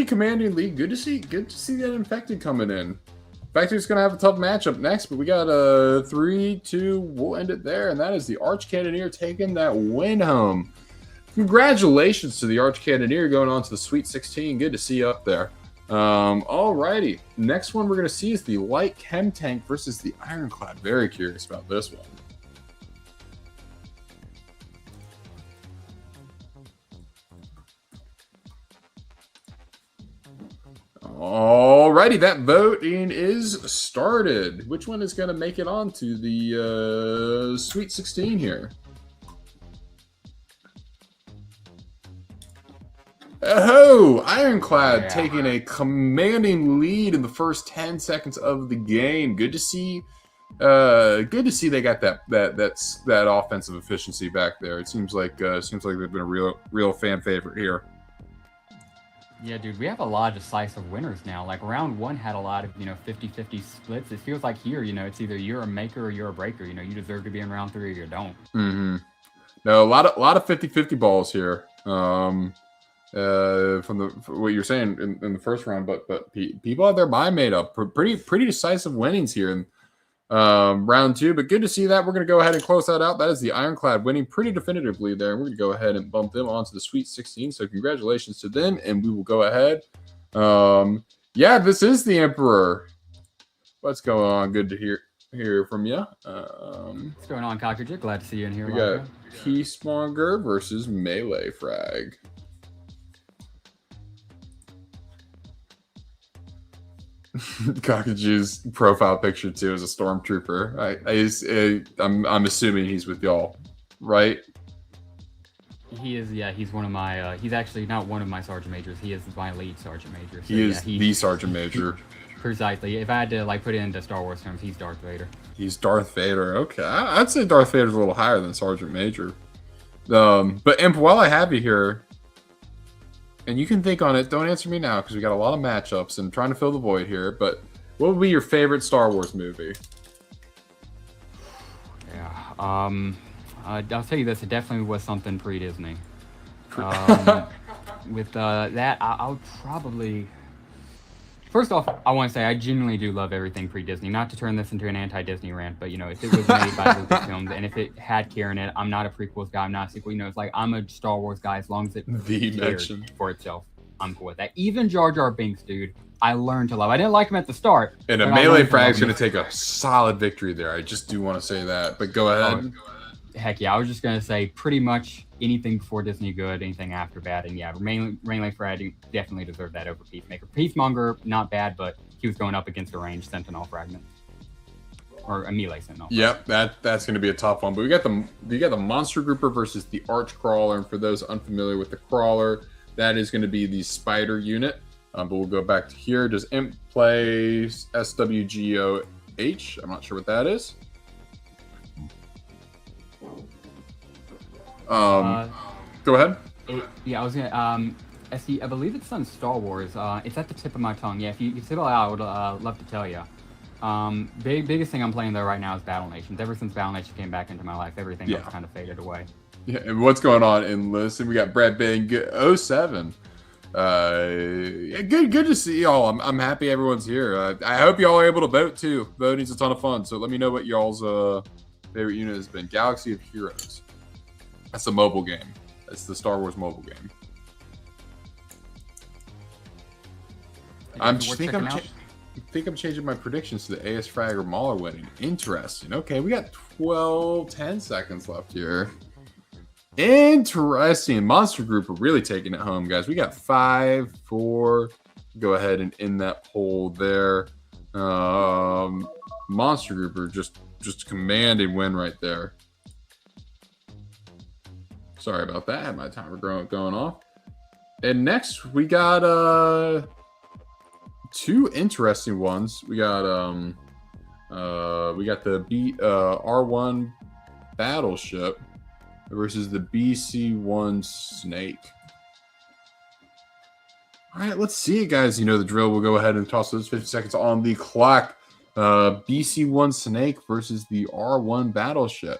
commanding lead. Good to see that infected coming in. Infected's gonna have a tough matchup next, but we got 3-2. We'll end it there, and that is the Arch Cannoneer taking that win home. Congratulations to the Arch Cannoneer going on to the Sweet 16. Good to see you up there. Alrighty. Next one we're gonna see is the Light Chem Tank versus the Ironclad. Very curious about this one. Alrighty, that voting is started. Which one is going to make it on to the Sweet 16 here? Oh, Ironclad taking a commanding lead in the first 10 seconds of the game. Good to see. They got that offensive efficiency back there. It seems like they've been a real fan favorite here. Yeah, dude, we have a lot of decisive winners now. Like, round 1 had a lot of, 50-50 splits. It feels like here, it's either you're a maker or you're a breaker. You deserve to be in round 3 or you don't. Mm-hmm. No, a lot of 50-50 balls here. From what you're saying in the first round, but people have their mind made up. Pretty decisive winnings here in round 2. But good to see that. We're going to go ahead and close that out. That is the Ironclad winning pretty definitively there. We're going to go ahead and bump them onto the Sweet 16. So congratulations to them, and we will go ahead. Yeah, this is the Emperor. What's going on? Good to hear from you. What's going on, Cockridge? Glad to see you in here. We got Peacemonger versus Melee Frag. Cockridge's profile picture too is a stormtrooper. I'm assuming he's with y'all, right? He is. Yeah, he's one of my. He's actually not one of my sergeant majors. He is my lead sergeant major. So, he's the sergeant major. Precisely. If I had to put it into Star Wars terms, he's Darth Vader. He's Darth Vader. Okay, I'd say Darth Vader's a little higher than sergeant major. But Imp, while I have you here, and you can think on it, don't answer me now because we got a lot of matchups and I'm trying to fill the void here. But what would be your favorite Star Wars movie? Yeah, I'll tell you this: it definitely was something pre-Disney. With that, I would probably. First off, I want to say I genuinely do love everything pre-Disney. Not to turn this into an anti-Disney rant, but if it was made by Lucasfilms and if it had care in it, I'm not a prequels guy. I'm not a sequel. It's like I'm a Star Wars guy as long as it cares for itself. I'm cool with that. Even Jar Jar Binks, dude, I learned to love. I didn't like him at the start. And a Melee Frag's going to take a solid victory there. I just do want to say that. But go ahead. Heck yeah, I was just going to say pretty much anything before Disney good, anything after bad. And yeah, Melee Frag definitely deserved that over Peacemaker. Peacemonger, not bad, but he was going up against a ranged Sentinel fragment. Or a melee Sentinel. Yep, that's going to be a tough one. But you got the Monster Grouper versus the Arch Crawler. And for those unfamiliar with the Crawler, that is going to be the Spider unit. But we'll go back to here. Does Imp play SWGOH? I'm not sure what that is. Go ahead. I was gonna. I believe it's on Star Wars. It's at the tip of my tongue. Yeah, if you say it out, I would love to tell you. Biggest thing I'm playing though right now is Battle Nations. Ever since Battle Nations came back into my life, everything else kind of faded away. Yeah, and what's going on in Listen? We got Brad Bang 07. Yeah, good to see y'all. I'm happy everyone's here. I hope y'all are able to vote too. Voting's a ton of fun. So let me know what y'all's favorite unit has been. Galaxy of Heroes. That's a mobile game. That's the Star Wars mobile game. I think I'm changing my predictions to the AS Frag or Mauler winning. Interesting. Okay, we got 10 seconds left here. Interesting. Monster Group are really taking it home, guys. We got 5, 4. Go ahead and end that poll there. Monster Group are just a commanding win right there. Sorry about that. I had my timer going off. And next we got 2 interesting ones. We got the R1 Battleship versus the BC1 Snake. All right, let's see it, guys. You know the drill. We'll go ahead and toss those 50 seconds on the clock. BC1 Snake versus the R1 Battleship.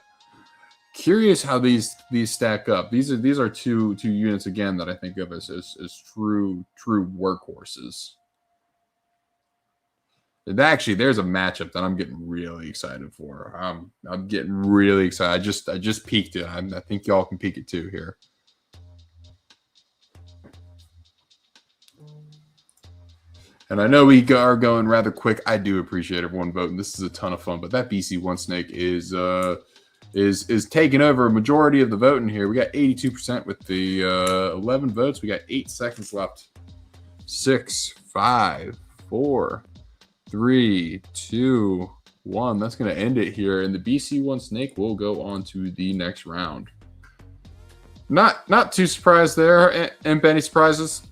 Curious how these stack up. These are two units again that I think of as true workhorses. And actually, there's a matchup that I'm getting really excited for. I'm getting really excited. I just peeked it. I think y'all can peek it too here. And I know we are going rather quick. I do appreciate everyone voting. This is a ton of fun. But that BC1 Snake is taking over a majority of the voting here. We got 82% with the 11 votes. We got 8 seconds left. 6, 5, 4, 3, 2, 1. That's going to end it here. And the BC1 Snake will go on to the next round. Not too surprised there. And any surprises?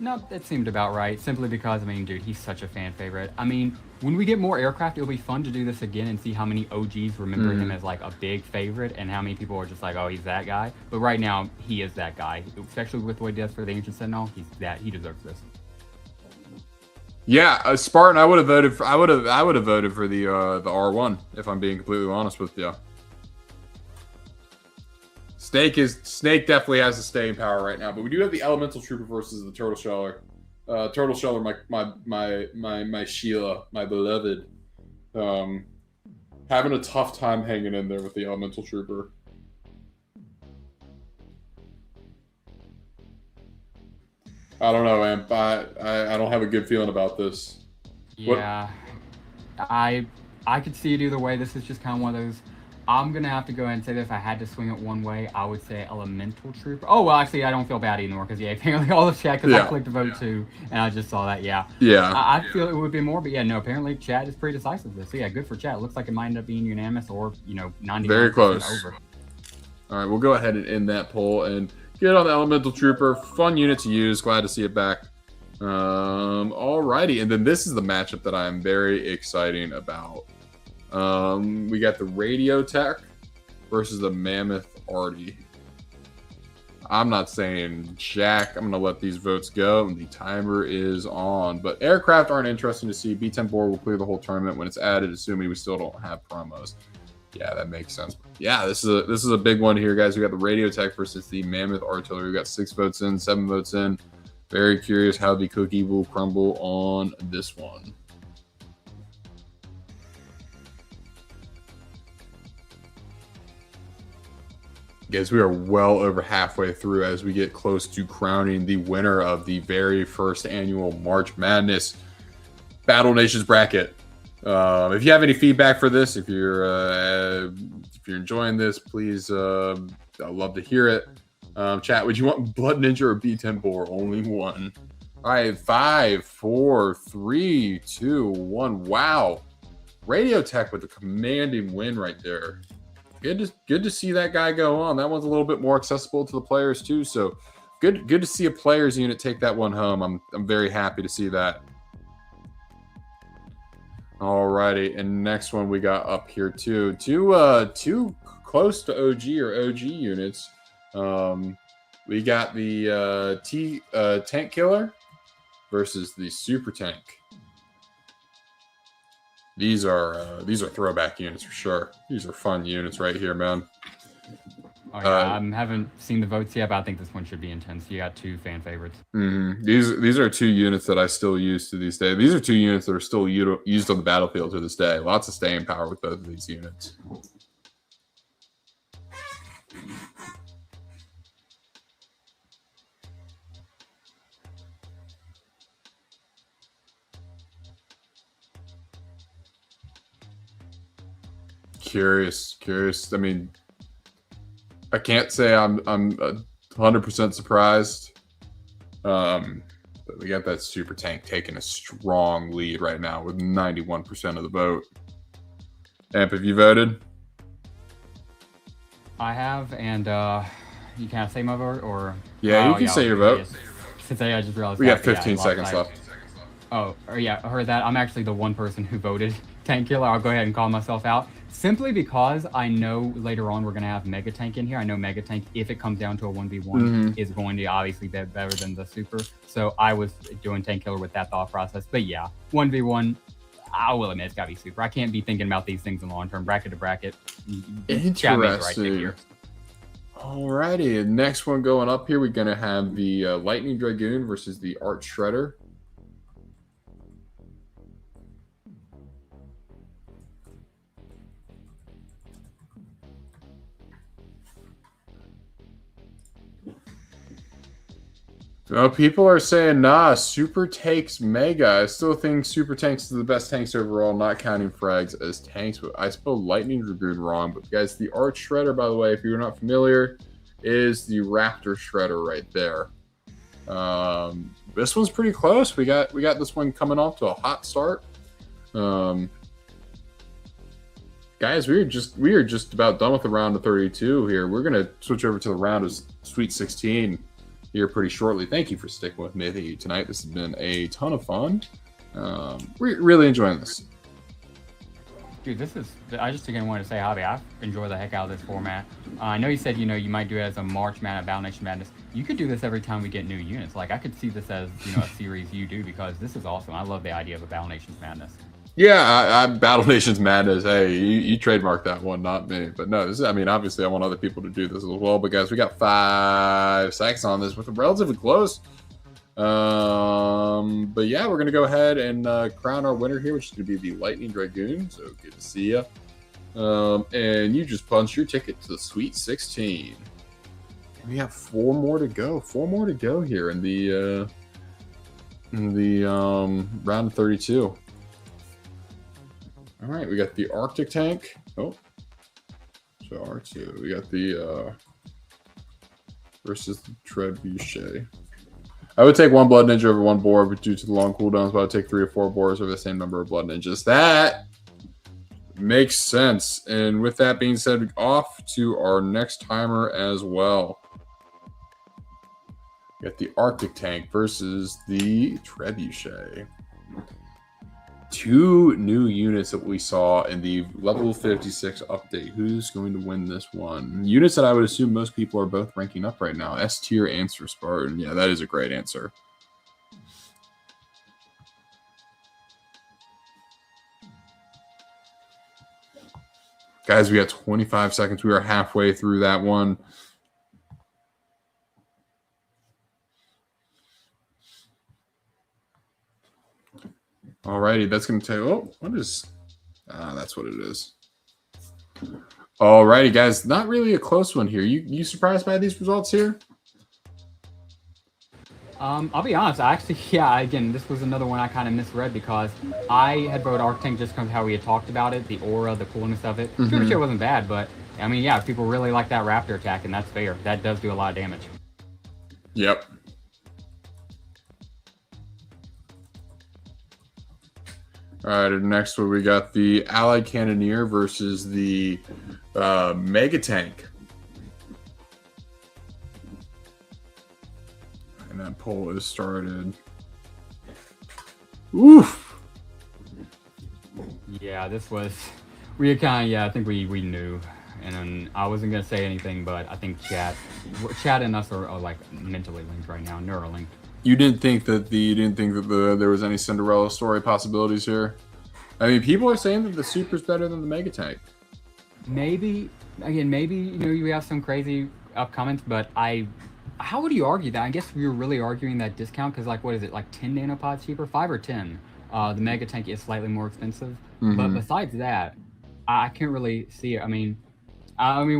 No, that seemed about right. Simply because, I mean, dude, he's such a fan favorite. I mean, when we get more aircraft, it'll be fun to do this again and see how many OGs remember him as like a big favorite and how many people are just like, oh, he's that guy. But right now, he is that guy, especially with what he does for the Ancient Sentinel. He deserves this. Yeah, Spartan. I would have voted for. I would have voted for the R1 if I'm being completely honest with you. Snake definitely has the staying power right now, but we do have the Elemental Trooper versus the Turtle Sheller. Turtle Sheller, my Sheila, my beloved, having a tough time hanging in there with the Elemental Trooper. I don't know, Amp. I don't have a good feeling about this. Yeah, I could see it either way. This is just kind of one of those. I'm going to have to go ahead and say that if I had to swing it one way, I would say Elemental Trooper. Oh, well, actually, I don't feel bad anymore because, yeah, apparently all the chat, because I clicked to vote too, and I just saw that, yeah. I feel it would be more, but yeah, no, apparently chat is pretty decisive this. So, yeah, good for chat. It looks like it might end up being unanimous or, 99% very close. Over. All right, we'll go ahead and end that poll and get on the Elemental Trooper. Fun unit to use. Glad to see it back. All righty, and then this is the matchup that I'm very excited about. We got the Radio Tech versus the Mammoth Arty. I'm not saying jack. I'm going to let these votes go, and the timer is on. But aircraft aren't interesting to see. B-10 board will clear the whole tournament when it's added, assuming we still don't have promos. Yeah, that makes sense. Yeah, this is a big one here, guys. We got the Radio Tech versus the Mammoth Artillery. We got 6 votes in, 7 votes in. Very curious how the cookie will crumble on this one. Guys, we are well over halfway through as we get close to crowning the winner of the very first annual March Madness Battle Nations bracket. If you have any feedback for this, if you're enjoying this, please, I'd love to hear it. Chat, would you want Blood Ninja or B-10 Boar? Only one. All right, 5, 4, 3, 2, 1. Wow, Radio Tech with a commanding win right there. Good to see that guy go on. That one's a little bit more accessible to the players too. So good to see a players unit take that one home. I'm very happy to see that. Alrighty, and next one we got up here too. Two close to OG or OG units. We got the Tank Killer versus the Super Tank. These are throwback units for sure. These are fun units right here, man. Oh, yeah, I haven't seen the votes yet, but I think this one should be intense. You got 2 fan favorites. These are 2 units that I still use to this day. These are 2 units that are still used on the battlefield to this day. Lots of staying power with both of these units. Curious. I mean, I can't say I'm 100% surprised. But we got that super tank taking a strong lead right now with 91% of the vote. Amp, have you voted? I have, and you can't say my vote, or Yeah, you can say your vote. Since I just realized We got 15 seconds left. Oh, yeah, I heard that. I'm actually the one person who voted Tank Killer. I'll go ahead and call myself out. Simply because I know later on we're going to have Mega Tank in here. I know Mega Tank, if it comes down to a 1v1, is going to obviously be better than the Super. So I was doing Tank Killer with that thought process. But yeah, 1v1, I will admit it's got to be Super. I can't be thinking about these things in long term. Bracket to bracket. Interesting. Right. Alrighty, next one going up here, we're going to have the Lightning Dragoon versus the Arc Shredder. Well, people are saying, nah, Super takes Mega. I still think Super Tanks are the best tanks overall, not counting frags as tanks. But I spelled Lightning Dragoon wrong. But guys, the Arc Shredder, by the way, if you're not familiar, is the Raptor Shredder right there. This one's pretty close. We got this one coming off to a hot start. Guys, we are just about done with the round of 32 here. We're gonna switch over to the round of Sweet 16 here pretty shortly. Thank you for sticking with me tonight. This has been a ton of fun. We're really enjoying this. Dude, I just again wanted to say, Javi, I enjoy the heck out of this format. I know you said, you might do it as a March Madness, Battle Nation Madness. You could do this every time we get new units. Like, I could see this as, a series you do, because this is awesome. I love the idea of a Battle Nations Madness. Yeah, I Battle Nations Madness. Hey, you trademarked that one, not me. But no, obviously I want other people to do this as well. But guys, we got 5 seconds on this with a relatively close. But yeah, we're gonna go ahead and crown our winner here, which is gonna be the Lightning Dragoon. So good to see you. And you just punched your ticket to the Sweet 16. We have 4 more to go. 4 more to go here in the round of 32. All right, we got the Arctic Tank. Oh, so R2. We got the versus the Trebuchet. I would take 1 Blood Ninja over 1 Boar, but due to the long cooldowns, but I would take 3 or 4 Boars over the same number of Blood Ninjas. That makes sense. And with that being said, off to our next timer as well. We got the Arctic Tank versus the Trebuchet. 2 new units that we saw in the level 56 update. Who's going to win this one? Units that I would assume most people are both ranking up right now. S tier answer, Spartan. Yeah, that is a great answer. Guys, we got 25 seconds. We are halfway through that one. Alrighty, that's going to take... Oh, what is... that's what it is. Alrighty, guys. Not really a close one here. You surprised by these results here? I'll be honest. Again, this was another one I kind of misread, because I had voted Arc Tank just because of how we had talked about it, the aura, the coolness of it. Sure, wasn't bad, but, I mean, yeah, people really like that Raptor attack, and that's fair. That does do a lot of damage. Yep. All right, next one we got the Allied Cannoneer versus the Mega Tank. And that poll is started. Oof. Yeah, this was... I think we knew. And then I wasn't going to say anything, but I think chat and us are like mentally linked right now, neuralinked. You didn't think that there was any Cinderella story possibilities here? I mean, people are saying that the Super's better than the Mega Tank. Maybe you have some crazy upcomings, but how would you argue that? I guess we were really arguing that discount because, like, what is it, like 10 nanopods cheaper, 5 or 10? The Mega Tank is slightly more expensive, but besides that, I can't really see it. I mean,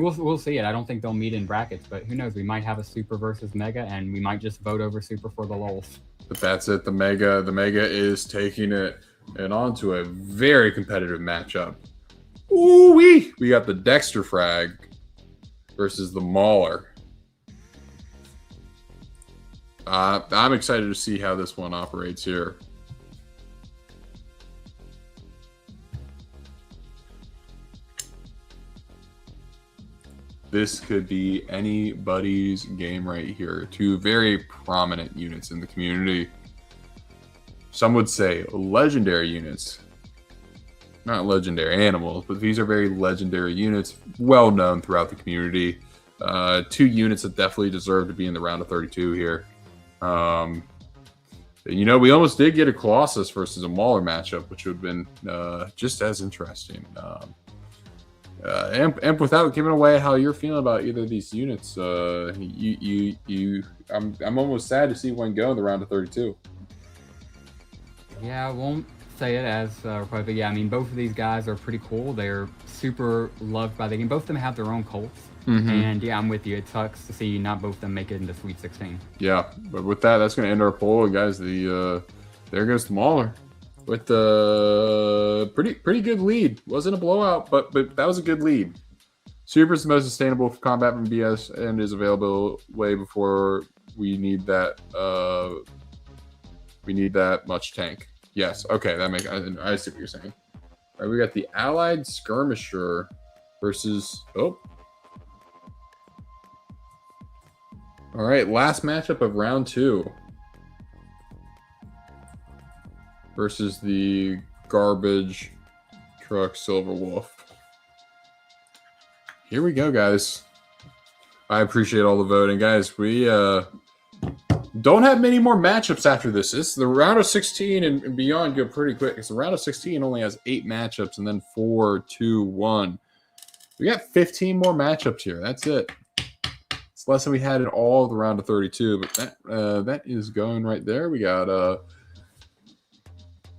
we'll see it. I don't think they'll meet in brackets, but who knows? We might have a Super versus Mega, and we might just vote over Super for the lulz. But that's it. The Mega is taking it and onto a very competitive matchup. Ooh-wee! We got the Dexter frag versus the Mauler. I'm excited to see how this one operates here. This could be anybody's game right here. Two very prominent units in the community. Some would say legendary units. Not legendary animals, but these are very legendary units, well known throughout the community. Two units that definitely deserve to be in the round of 32 here. You know, we almost did get a Colossus versus a Mauler matchup, which would have been just as interesting. And without giving away how you're feeling about either of these units, I'm almost sad to see one go in the round of 32. Yeah, I won't say it as but yeah, I mean, both of these guys are pretty cool. They're super loved by the game. Both of them have their own cults. And yeah, I'm with you. It sucks to see not both of them make it into Sweet 16. Yeah, but with that, that's going to end our poll, guys. There goes the Mauler with the pretty good lead. Wasn't a blowout, but that was a good lead. Super is the most sustainable for combat from BS and is available way before we need that. We need that much tank. Yes. Okay, that makes. I see what you're saying. All right, we got the Allied Skirmisher versus. Oh. All right, last matchup of round 2 versus the Garbage Truck Silver Wolf. Here we go, guys. I appreciate all the voting, guys. We don't have many more matchups after this. It's the round of 16 and beyond go pretty quick. It's the round of 16 only has 8 matchups and then 4, 2, 1. We got 15 more matchups here. That's it. It's less than we had in all of the round of 32, but that is going right there. We got a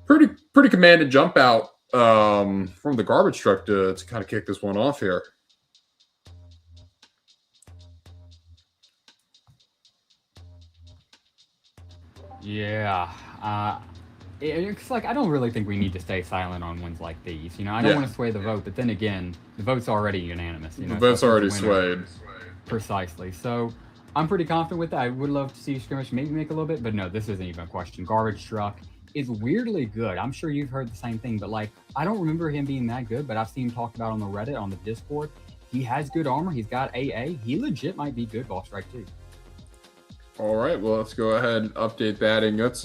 pretty commanded jump out from the Garbage Truck to kind of kick this one off here. Yeah, it's like I don't really think we need to stay silent on ones like these. You know, I don't want to sway the vote, but then again, the vote's already unanimous. You know, the vote's already swayed. Precisely. So I'm pretty confident with that. I would love to see Skirmish maybe make a little bit, but no, this isn't even a question. Garbage Truck is weirdly good. I'm sure you've heard the same thing, but like I don't remember him being that good, but I've seen him talked about on the Reddit, on the Discord. He has good armor. He's got AA. He legit might be good Ball Strike too. All right, well, let's go ahead and update that, and let's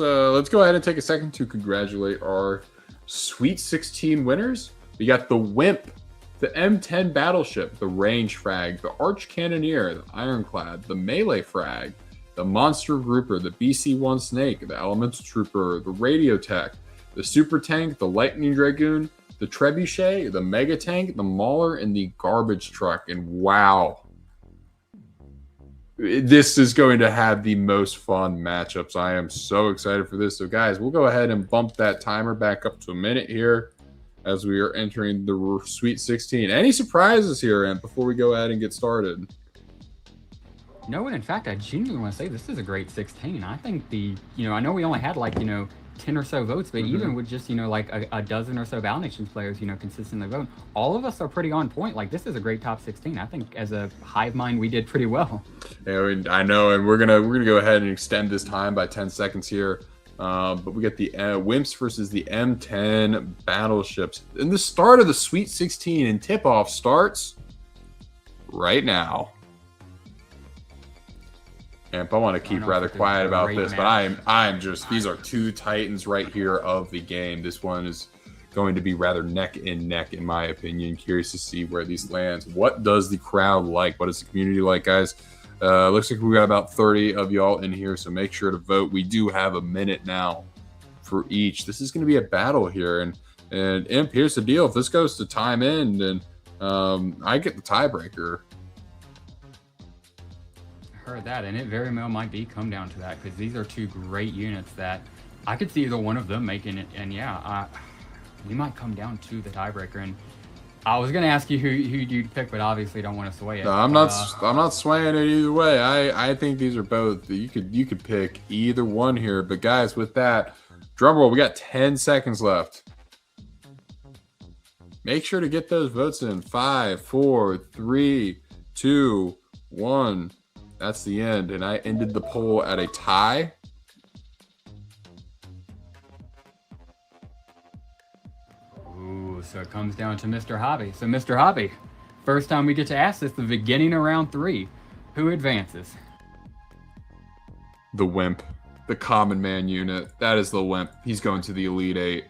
go ahead and take a second to congratulate our Sweet 16 winners. We got the Wimp, the M10 Battleship, the Range Frag, the Arch Cannoneer, the Ironclad, the Melee Frag, the Monster Grouper, the BC-1 Snake, the Elemental Trooper, the Radio Tech, the Super Tank, the Lightning Dragoon, the Trebuchet, the Mega Tank, the Mauler, and the Garbage Truck. And wow, this is going to have the most fun matchups. I am so excited for this. So guys, we'll go ahead and bump that timer back up to a minute here as we are entering the Sweet 16. Any surprises here, Ant, before we go ahead and get started? No, and in fact, I genuinely want to say this is a great 16. I think I know we only had 10 or so votes, but even with just, like a dozen or so Battle Nations players, consistently vote, all of us are pretty on point. Like, this is a great top 16. I think as a hive mind, we did pretty well. Yeah, I know, and we're gonna go ahead and extend this time by 10 seconds here. But we got the Wimps versus the M10 Battleships. And the start of the Sweet 16 and tip-off starts right now. And I want to keep rather quiet about this, but I'm just, these are two titans right here of the game. This one is going to be rather neck and neck, in my opinion. Curious to see where these lands. What does the crowd like? What is the community like, guys? Looks like we got about 30 of y'all in here, so make sure to vote. We do have a minute now for each. This is going to be a battle here, and Imp, here's the deal. If this goes to time end, then I get the tiebreaker. Heard that, and it very well might come down to that, because these are two great units that I could see either one of them making it, and yeah, we might come down to the tiebreaker. And I was gonna ask you who you'd pick, but obviously don't want to sway it. No, I'm not swaying it either way. I think these are both. You could pick either one here, but guys, with that, drum roll. We got 10 seconds left. Make sure to get those votes in. 5, 4, 3, 2, 1. That's the end. And I ended the poll at a tie. Ooh, so it comes down to Mr. Hobby. So, Mr. Hobby, first time we get to ask this, the beginning of round 3. Who advances? The Wimp. The Common Man unit. That is the Wimp. He's going to the Elite 8.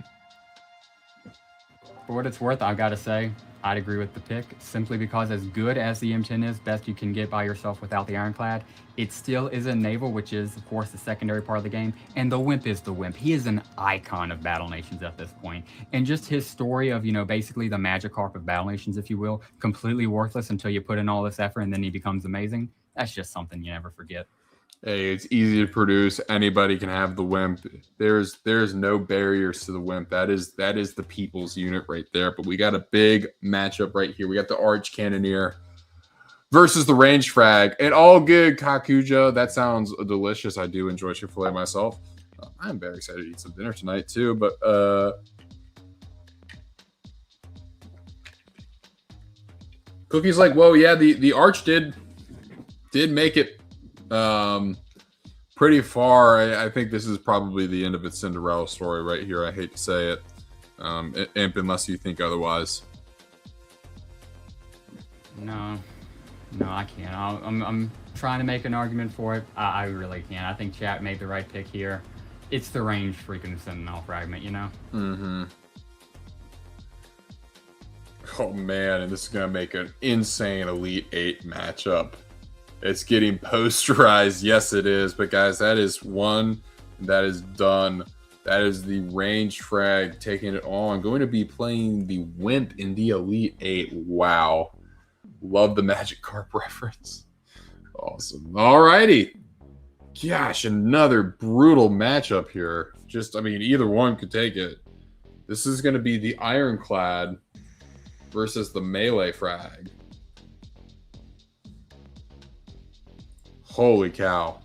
For what it's worth, I've got to say, I'd agree with the pick, simply because as good as the M10 is, best you can get by yourself without the Ironclad, it still is a naval, which is, of course, the secondary part of the game, and the Wimp is the Wimp. He is an icon of Battle Nations at this point, and just his story of, basically the Magikarp of Battle Nations, if you will, completely worthless until you put in all this effort and then he becomes amazing, that's just something you never forget. Hey, it's easy to produce. Anybody can have the Wimp. There's no barriers to the Wimp. That is the people's unit right there. But we got a big matchup right here. We got the Arch Cannoneer versus the Range Frag. And all good, Kakuja. That sounds delicious. I do enjoy Chick-fil-A myself. I'm very excited to eat some dinner tonight too. But Cookie's like, whoa, yeah, the Arch did make it pretty far. I think this is probably the end of its Cinderella story right here. I hate to say it, Imp, unless you think otherwise. No, I can't. I'm trying to make an argument for it. I really can't. I think chat made the right pick here. It's the range freaking Sentinel fragment, Mm-hmm. Oh man, and this is gonna make an insane Elite 8 matchup. It's getting posterized. Yes, it is. But guys, that is one. That is done. That is the Range Frag taking it on. Going to be playing the Wimp in the Elite 8. Wow. Love the Magikarp reference. Awesome. Alrighty. Gosh, another brutal matchup here. Either one could take it. This is going to be the Ironclad versus the Melee Frag. Holy cow.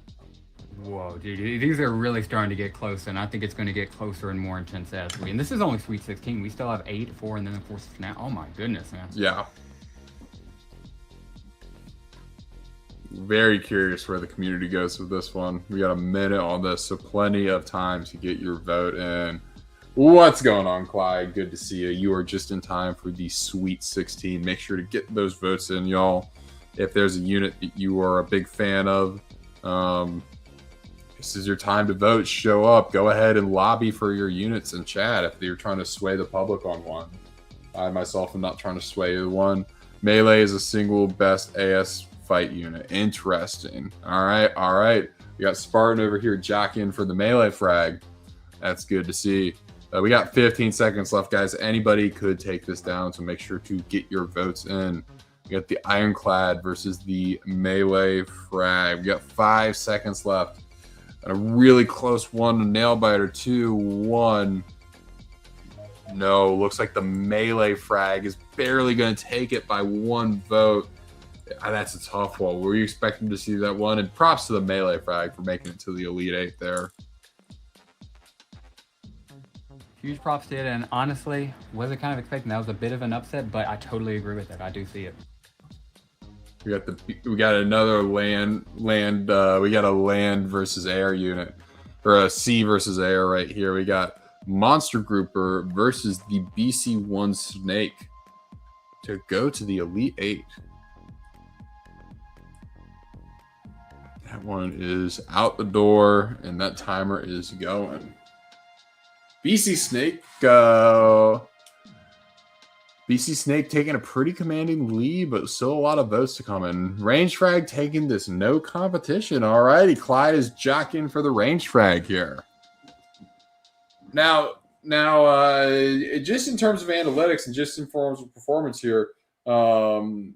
Whoa, dude, these are really starting to get close, and I think it's going to get closer and more intense as we. And this is only Sweet 16. We still have 8, 4, and then of course now. Oh my goodness, man. Yeah. Very curious where the community goes with this one. We got a minute on this, so plenty of time to get your vote in. What's going on, Clyde? Good to see you. You are just in time for the Sweet 16. Make sure to get those votes in, y'all. If there's a unit that you are a big fan of, this is your time to vote. Show up. Go ahead and lobby for your units in chat if you're trying to sway the public on one. I myself am not trying to sway one. Melee is a single best AS fight unit. Interesting. All right. We got Spartan over here jockeying for the Melee Frag. That's good to see. We got 15 seconds left, guys. Anybody could take this down, so make sure to get your votes in. We got the Ironclad versus the Melee Frag. We got 5 seconds left. And a really close one, a nail biter, 2-1. No, looks like the Melee Frag is barely going to take it by 1 vote. That's a tough one. Were you expecting to see that one? And props to the Melee Frag for making it to the Elite 8 there. Huge props to it, and honestly, wasn't kind of expecting that was a bit of an upset, but I totally agree with it. I do see it. We got another land. We got a land versus air unit, or a sea versus air right here. We got Monster Grouper versus the BC1 Snake to go to the Elite 8. That one is out the door, and that timer is going. BC Snake taking a pretty commanding lead, but still a lot of votes to come in. Range Frag taking this no competition. All righty, Clyde is jockeying for the Range Frag here. Now, just in terms of analytics and just in terms of performance here, and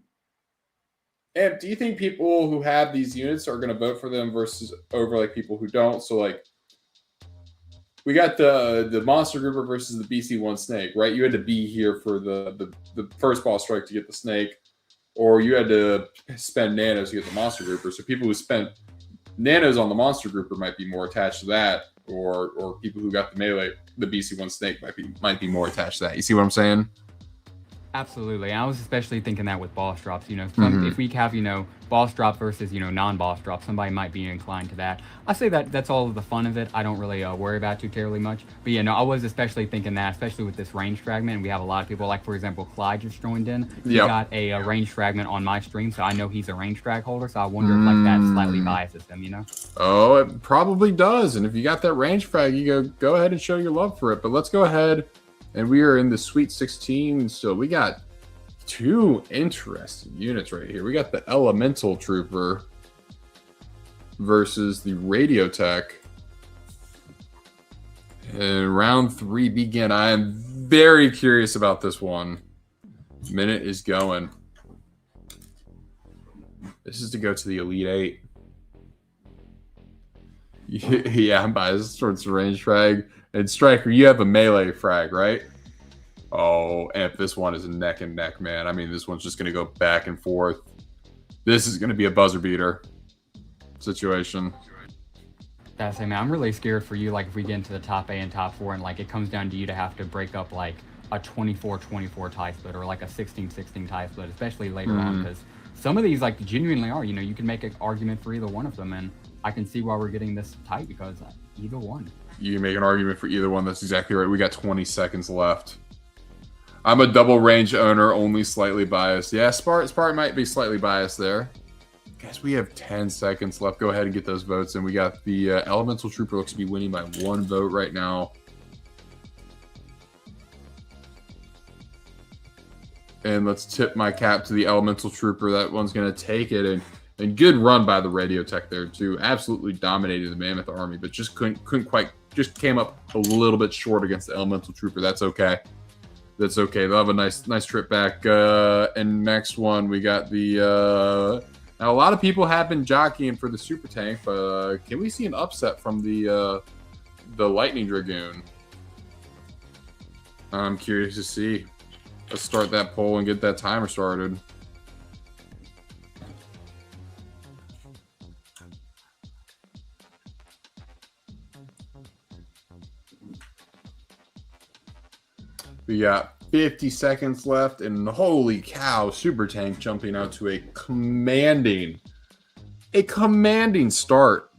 do you think people who have these units are going to vote for them versus over like people who don't? So like, we got the Monster Grouper versus the BC1 Snake, right? You had to be here for the first ball strike to get the Snake, or you had to spend nanos to get the Monster Grouper. So people who spent nanos on the Monster Grouper might be more attached to that, or people who got the Melee, the BC1 Snake might be more attached to that. You see what I'm saying? Absolutely. I was especially thinking that with boss drops. Mhm. If we have, boss drop versus, non-boss drop, somebody might be inclined to that. I say that that's all of the fun of it. I don't really worry about too terribly much. But yeah, no, I was especially thinking that, especially with this range fragment. We have a lot of people, like for example, Clyde just joined in. He Yep. got a range fragment on my stream, so I know he's a range frag holder. So I wonder if like that slightly Mm. biases him. Oh, it probably does. And if you got that range frag, you go ahead and show your love for it. But let's go ahead, and we are in the Sweet 16. So we got two interesting units right here. We got the Elemental Trooper versus the Radio Tech. And round 3 begin. I am very curious about this one. Minute is going. This is to go to the Elite 8. Yeah, I'm biased towards the range frag. And Striker, you have a melee frag, right? Oh, and if this one is neck and neck, man. I mean, this one's just going to go back and forth. This is going to be a buzzer beater situation. That's it, man. I'm really scared for you. Like, if we get into the top A and top 4, and like it comes down to you to have to break up like a 24-24 tie split or like a 16-16 tie split, especially later on, because some of these like genuinely are. You can make an argument for either one of them, and I can see why we're getting this tight because either one. You can make an argument for either one. That's exactly right. We got 20 seconds left. I'm a double range owner, only slightly biased. Yeah, Spart might be slightly biased there. Guys, we have 10 seconds left. Go ahead and get those votes. And we got the Elemental Trooper looks to be winning by 1 vote right now. And let's tip my cap to the Elemental Trooper. That one's going to take it. And good run by the Radio Tech there, too. Absolutely dominated the Mammoth Army, but just couldn't quite, just came up a little bit short against the Elemental Trooper. That's okay. That's okay. They'll have a nice trip back. And next one, we got the... now, a lot of people have been jockeying for the Super Tank, but can we see an upset from the Lightning Dragoon? I'm curious to see. Let's start that poll and get that timer started. We got 50 seconds left, and holy cow, Super Tank jumping out to a commanding start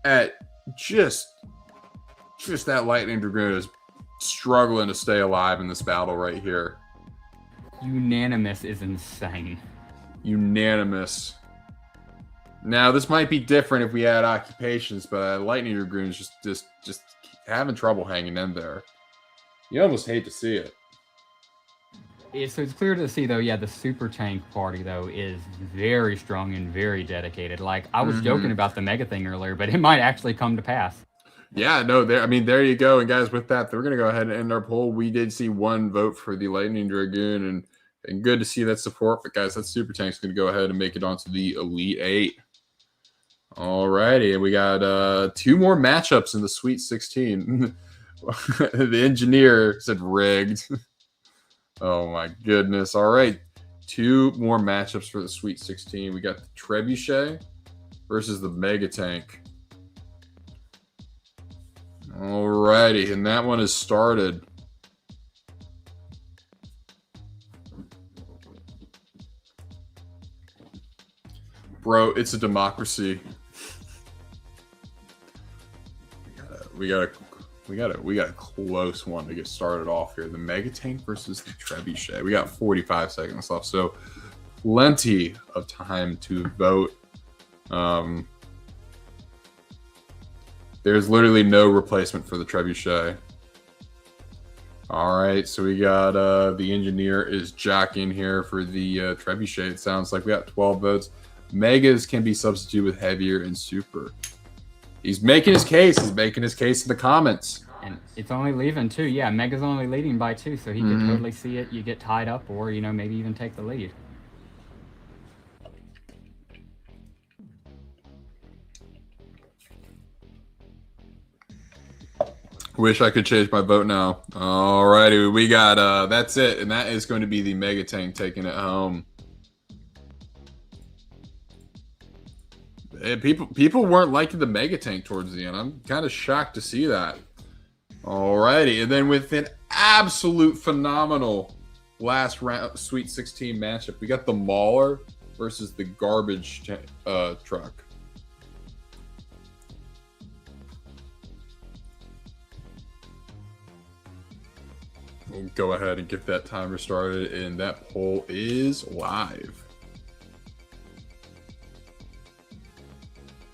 at just that Lightning Dragoon is struggling to stay alive in this battle right here. Unanimous is insane. Unanimous. Now, this might be different if we had occupations, but Lightning Dragoon is just having trouble hanging in there. You almost hate to see it. So it's clear to see, though, yeah, the Super Tank party, though, is very strong and very dedicated. Like, I was joking about the Mega thing earlier, but it might actually come to pass. Yeah, no, there you go. And guys, with that, we're going to go ahead and end our poll. We did see 1 vote for the Lightning Dragoon, and good to see that support. But guys, that Super Tank's going to go ahead and make it onto the Elite 8. All righty, and we got 2 more matchups in the Sweet 16. The engineer said rigged. Oh my goodness. All right. 2 more matchups for the Sweet 16. We got the Trebuchet versus the Mega Tank. All righty. And that one has started. Bro, it's a democracy. We got a close one to get started off here. The Mega Tank versus the Trebuchet. We got 45 seconds left, so plenty of time to vote. There's literally no replacement for the Trebuchet. All right, so we got the engineer is jockeying here for the Trebuchet. It sounds like we got 12 votes. Megas can be substituted with heavier and super. He's making his case. He's making his case in the comments. And it's only leaving 2. Yeah, Mega's only leading by 2, so he could totally see it. You get tied up or, maybe even take the lead. Wish I could change my vote now. All righty, we got, that's it. And that is going to be the Mega Tank taking it home. People weren't liking the Mega Tank towards the end. I'm kind of shocked to see that. Alrighty, and then with an absolute phenomenal last round, Sweet 16 matchup. We got the Mauler versus the Garbage Truck. We'll go ahead and get that timer started, and that poll is live.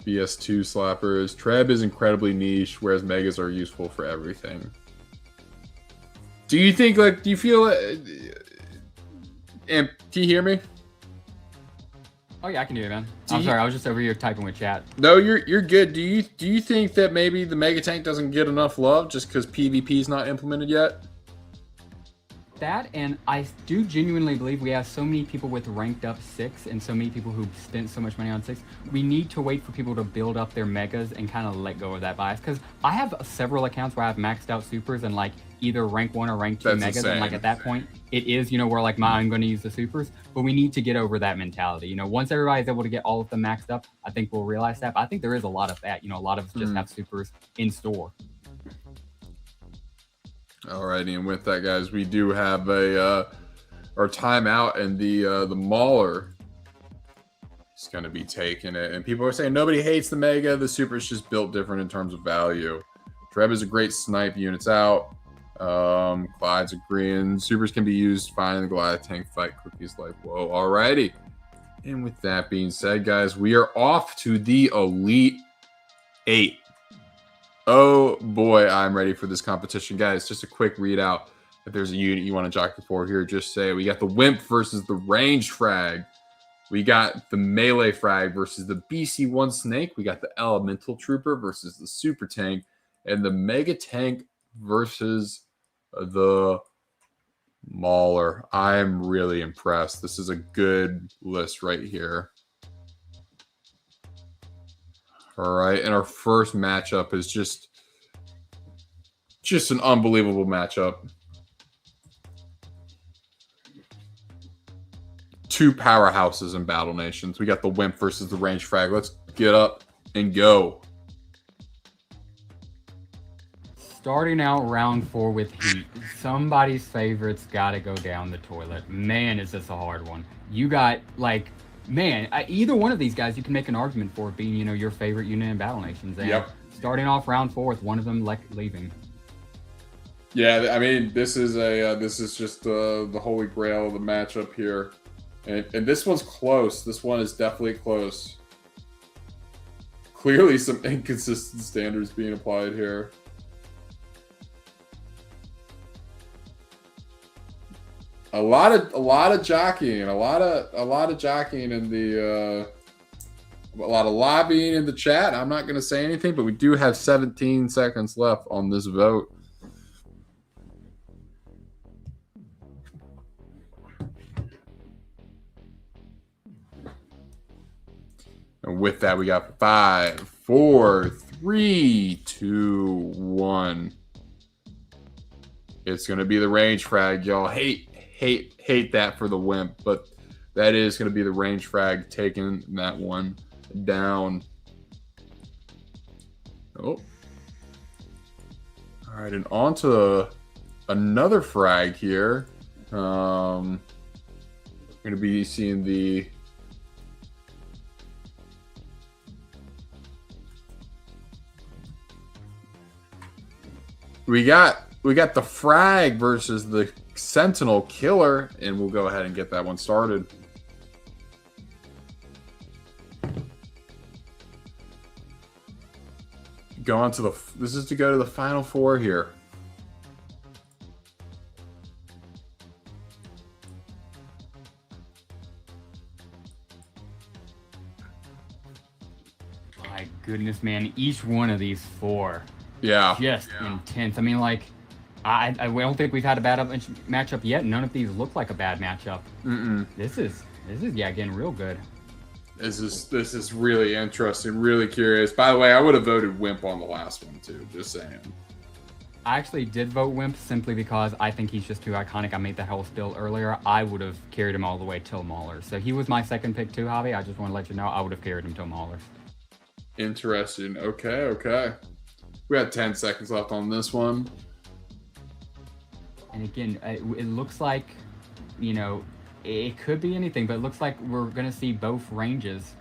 BS2 slappers. Treb is incredibly niche, whereas Megas are useful for everything. Do you think, like, do you feel, can you hear me? Oh yeah, I can hear you, man. I'm sorry, I was just over here typing with chat. No, you're good. Do you think that maybe the Mega Tank doesn't get enough love just because PvP is not implemented yet? That, and I do genuinely believe we have so many people with ranked up 6 and so many people who spent so much money on 6. We need to wait for people to build up their megas and kind of let go of that bias. Because I have several accounts where I have maxed out supers and like either rank 1 or rank 2 That's megas. insane. And like at that point, it is, you know, where like I'm going to use the supers. But we need to get over that mentality. You know, once everybody's able to get all of them maxed up, I think we'll realize that. But I think there is a lot of that. You know, a lot of us just have supers in store. Alrighty, and with that, guys, we do have our timeout, and the Mauler is going to be taking it. And people are saying nobody hates the Mega. The Super's just built different in terms of value. Treb is a great snipe. Units out. Clyde's agreeing. Supers can be used fine in the Goliath tank fight. Cookie's like, whoa, alrighty. And with that being said, guys, we are off to the Elite 8. Oh boy, I'm ready for this competition, guys. Just a quick readout. If there's a unit you want to jockey for here, just say we got the Wimp versus the Range Frag. We got the Melee Frag versus the BC1 Snake. We got the Elemental Trooper versus the Super Tank, and the Mega Tank versus the Mauler. I'm really impressed. This is a good list right here. All right, and our first matchup is just an unbelievable matchup. Two powerhouses in Battle Nations. We got the Wimp versus the Range Frag. Let's get up and go. Starting out round 4 with Heat. Somebody's favorite's got to go down the toilet. Man, is this a hard one. You got, like... Man, either one of these guys, you can make an argument for being, you know, your favorite unit in Battle Nations. And starting off round 4 with one of them leaving. Yeah, I mean, this is just the holy grail of the matchup here, and this one's close. This one is definitely close. Clearly, some inconsistent standards being applied here. A lot of jockeying, a lot of jockeying in the a lot of lobbying in the chat. I'm not going to say anything, but we do have 17 seconds left on this vote. And with that, we got 5, 4, 3, 2, 1. It's going to be the Range Frag, y'all. Hate that for the Wimp, but that is going to be the Range Frag taking that one down. Oh. All right, and on to another frag here. We're going to be seeing the... We got the Frag versus the Sentinel Killer, and we'll go ahead and get that one started. This is to go to the final 4 here. My goodness, man. Each one of these 4. Yeah. Just intense. I mean, like, I don't think we've had a bad matchup yet. None of these look like a bad matchup. This is getting real good. This is really interesting, really curious. By the way, I would have voted Wimp on the last one too, just saying. I actually did vote Wimp simply because I think he's just too iconic. I made that whole spill earlier. I would have carried him all the way till Mauler. So he was my second pick too, Javi. I just want to let you know I would have carried him till Mauler. Interesting. Okay. We got 10 seconds left on this one. And again, it looks like you know, it could be anything, but it looks like we're gonna see both ranges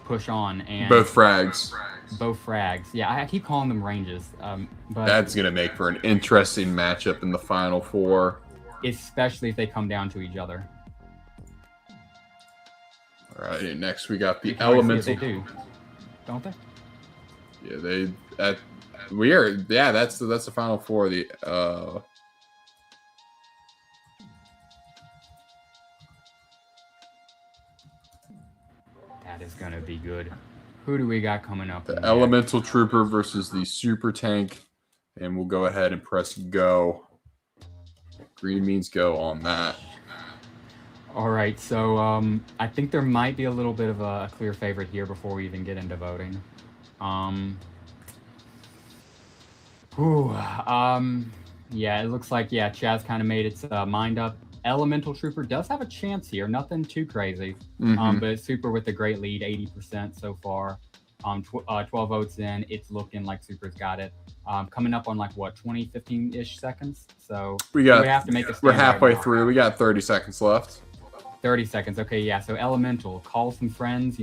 push on and Both frags. both frags. Yeah, I keep calling them ranges, but That's going to make for an interesting matchup in the Final Four. especially if they come down to each other. All right, next we got the You can already see elemental. if they do, don't they? Yeah, weird. Yeah, that's the Final Four. That is gonna be good. Who do we got coming up? The Elemental Trooper versus the Super Tank, and we'll go ahead and press go. Green means go on that. All right, so I think there might be a little bit of a clear favorite here before we even get into voting. Yeah, it looks like Chaz kind of made its mind up. Elemental Trooper does have a chance here, nothing too crazy, but Super with a great lead, 80% so far. 12 votes in, it's looking like Super's got it. Coming up on like what 20, 15-ish seconds. So we have to make a stand. We're halfway right now. through. We got 30 seconds left. 30 seconds. Okay, yeah. So Elemental, call some friends,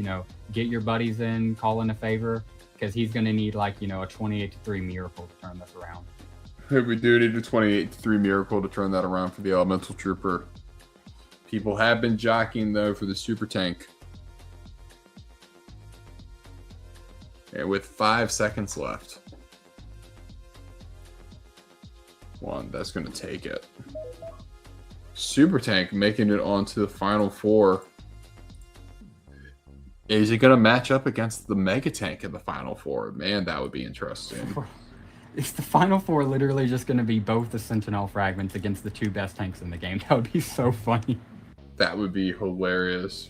get your buddies in, call in a favor, because he's going to need like, a 28-3 miracle to turn this around. We do need a 28-3 miracle to turn that around for the Elemental Trooper. People have been jockeying, though, for the Super Tank. And with 5 seconds left. That's going to take it. Super Tank making it onto the Final Four. Is it going to match up against the Mega Tank in the Final Four? Man, that would be interesting. Is the Final Four literally just going to be both the Sentinel fragments against the two best tanks in the game? That would be so funny. That would be hilarious.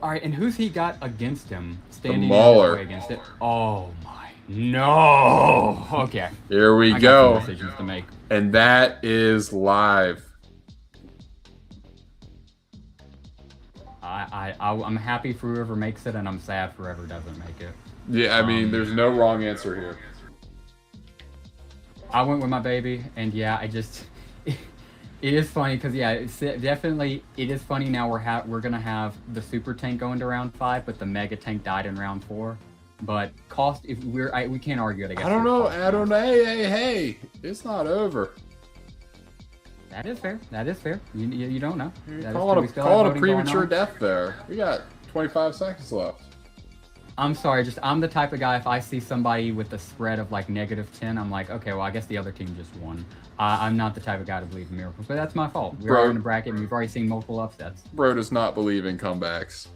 All right, and who's he got against him? Standing Mauler. Against it. Oh my, no. Okay. Here we I got go. some decisions to make. And that is live. I'm happy for whoever makes it, and I'm sad for whoever doesn't make it. Yeah, I mean, there's no wrong answer here. I went with my baby, and I just it is funny because it's definitely it is funny now. We're gonna have the Super Tank going to round 5, but the Mega Tank died in round 4. But cost, if we can't argue it. I don't know. Hey, it's not over. That is fair. You don't know. Call it a premature death there. We got 25 seconds left. I'm sorry, I'm the type of guy, if I see somebody with a spread of like -10, I'm like, okay, well, I guess the other team just won. I'm not the type of guy to believe in miracles, but that's my fault. We're in the bracket, and we've already seen multiple upsets. Bro does not believe in comebacks.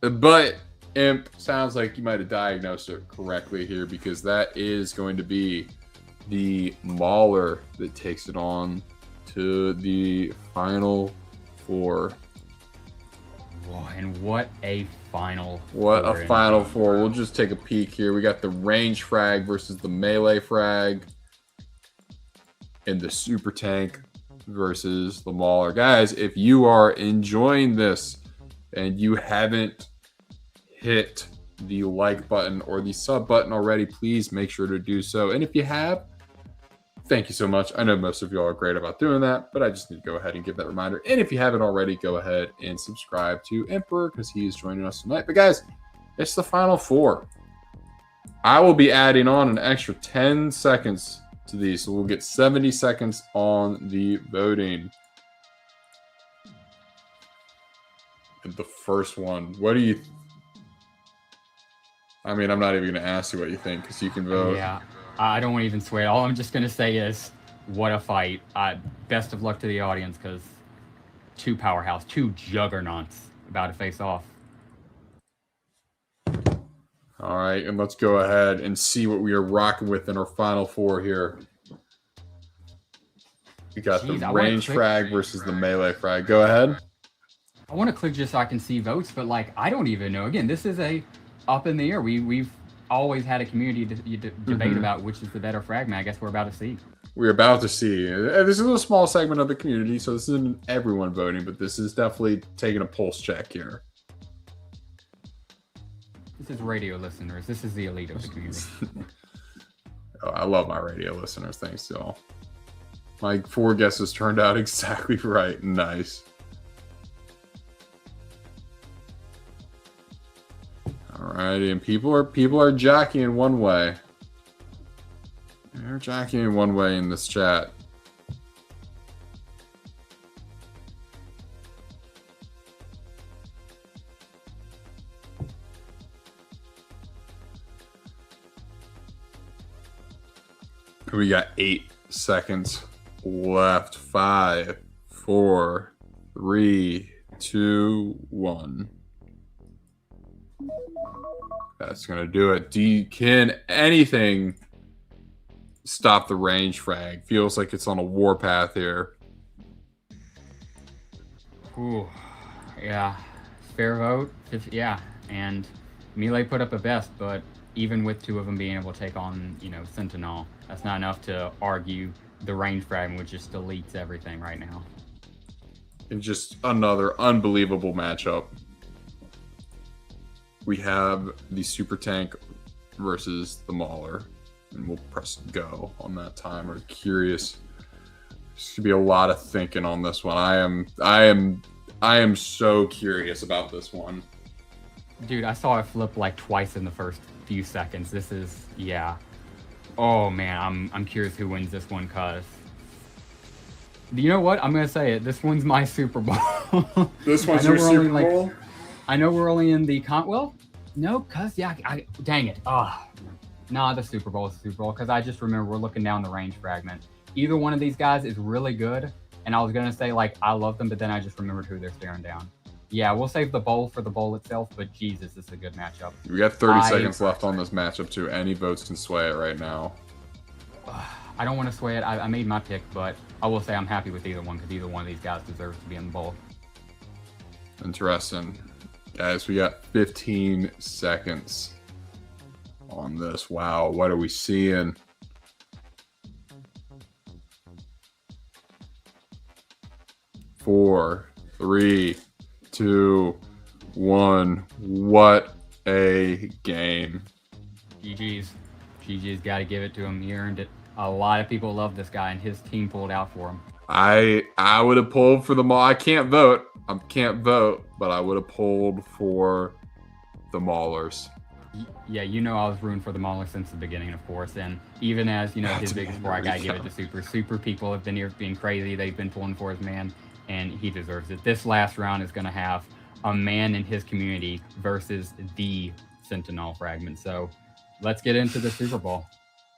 But Imp, sounds like you might have diagnosed it correctly here, because that is going to be the Mauler that takes it on to the Final Four. Whoa, and what a Final What Four. a Final Four. We'll just take a peek here. We got the range frag versus the melee frag. And the Super Tank versus the Mauler. Guys, if you are enjoying this and you haven't hit the like button or the sub button already, please make sure to do so. And if you have, thank you so much. I know most of y'all are great about doing that, but I just need to go ahead and give that reminder. And if you haven't already, go ahead and subscribe to Emperor, because he is joining us tonight. But guys, it's the Final Four. I will be adding on an extra 10 seconds to these, so we'll get 70 seconds on the voting. And the first one, what do you... I mean, I'm not even going to ask you what you think, because you can vote. Yeah, I don't want to even swear. All I'm just going to say is, what a fight. Best of luck to the audience, because two powerhouse, two juggernauts about to face off. All right, and let's go ahead and see what we are rocking with in our Final Four here. We got the range frag versus the melee frag. Go ahead. I want to click just so I can see votes, but I don't even know. Again, this is a up in the air. We've always had a community debate about which is the better fragment. I guess we're about to see. We're about to see. This is a small segment of the community, so this isn't everyone voting, but this is definitely taking a pulse check here. This is radio listeners. This is the elite of the community. Oh, I love my radio listeners. Thanks to all. My 4 guesses turned out exactly right. Nice. Alrighty, and people are jacking one way. They're jacking one way in this chat. We got 8 seconds left. 5, 4, 3, 2, 1. That's gonna do it. Can anything stop the range frag? Feels like it's on a warpath here. Ooh, yeah, fair vote. Yeah, and Melee put up a best, but even with 2 of them being able to take on, Sentinel, that's not enough to argue the range fragment, which just deletes everything right now. And just another unbelievable matchup. We have the Super Tank versus the Mauler, and we'll press go on that timer. Curious. There's gonna be a lot of thinking on this one. I am so curious about this one. Dude, I saw it flip like twice in the first few seconds. This is, yeah. Oh man, I'm curious who wins this one, cuz. You know what? I'm gonna say it. This one's my Super Bowl. This one's your Super Bowl? I know we're only in the well, no, cuz yeah, dang it. Nah, the Super Bowl is the Super Bowl, because I just remember we're looking down the range fragment. Either one of these guys is really good, and I was gonna say like I love them, but then I just remembered who they're staring down. Yeah, we'll save the bowl for the bowl itself, but Jesus, this is a good matchup. We got 30 seconds left on this matchup too. Any votes can sway it right now. I don't want to sway it. I made my pick, but I will say I'm happy with either one, because either one of these guys deserves to be in the bowl. Interesting. Guys, we got 15 seconds on this. Wow, what are we seeing? Four, 3, 2, 1. What a game. GG's got to give it to him. He earned it. A lot of people love this guy, and his team pulled out for him. I would have pulled for the Maul. I can't vote, but I would have pulled for the Maulers. Yeah, I was rooting for the Mauler since the beginning, of course. And even as, his biggest score, I got to give it to Super. Super people have been here being crazy. They've been pulling for his man, and he deserves it. This last round is going to have a man in his community versus the Sentinel fragment. So let's get into the Super Bowl.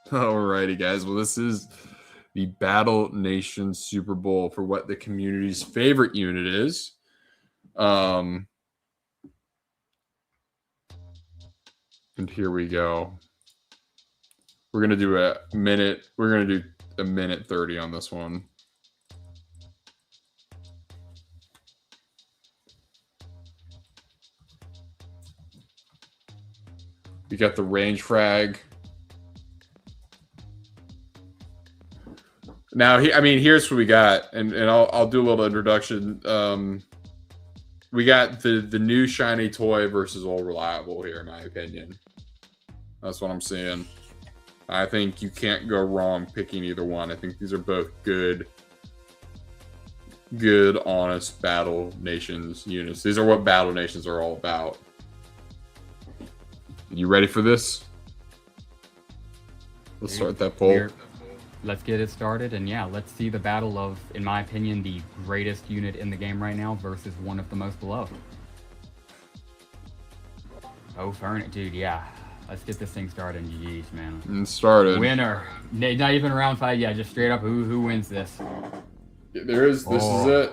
Alrighty, guys. Well, this is the Battle Nation Super Bowl for what the community's favorite unit is. And here we go. We're gonna do a minute. We're gonna do a minute 30 on this one. We got the range frag. Now, here's what we got, and I'll do a little introduction. We got the new shiny toy versus old reliable here, in my opinion. That's what I'm seeing. I think you can't go wrong picking either one. I think these are both good, honest Battle Nations units. These are what Battle Nations are all about. You ready for this? Let's start that poll. Let's get it started, and yeah, let's see the battle of, in my opinion, the greatest unit in the game right now versus one of the most beloved. Oh, Fern, dude, yeah. Let's get this thing started. GG's, man. And started. Winner. Not even round 5. Yeah, just straight up. Who wins this? This is it.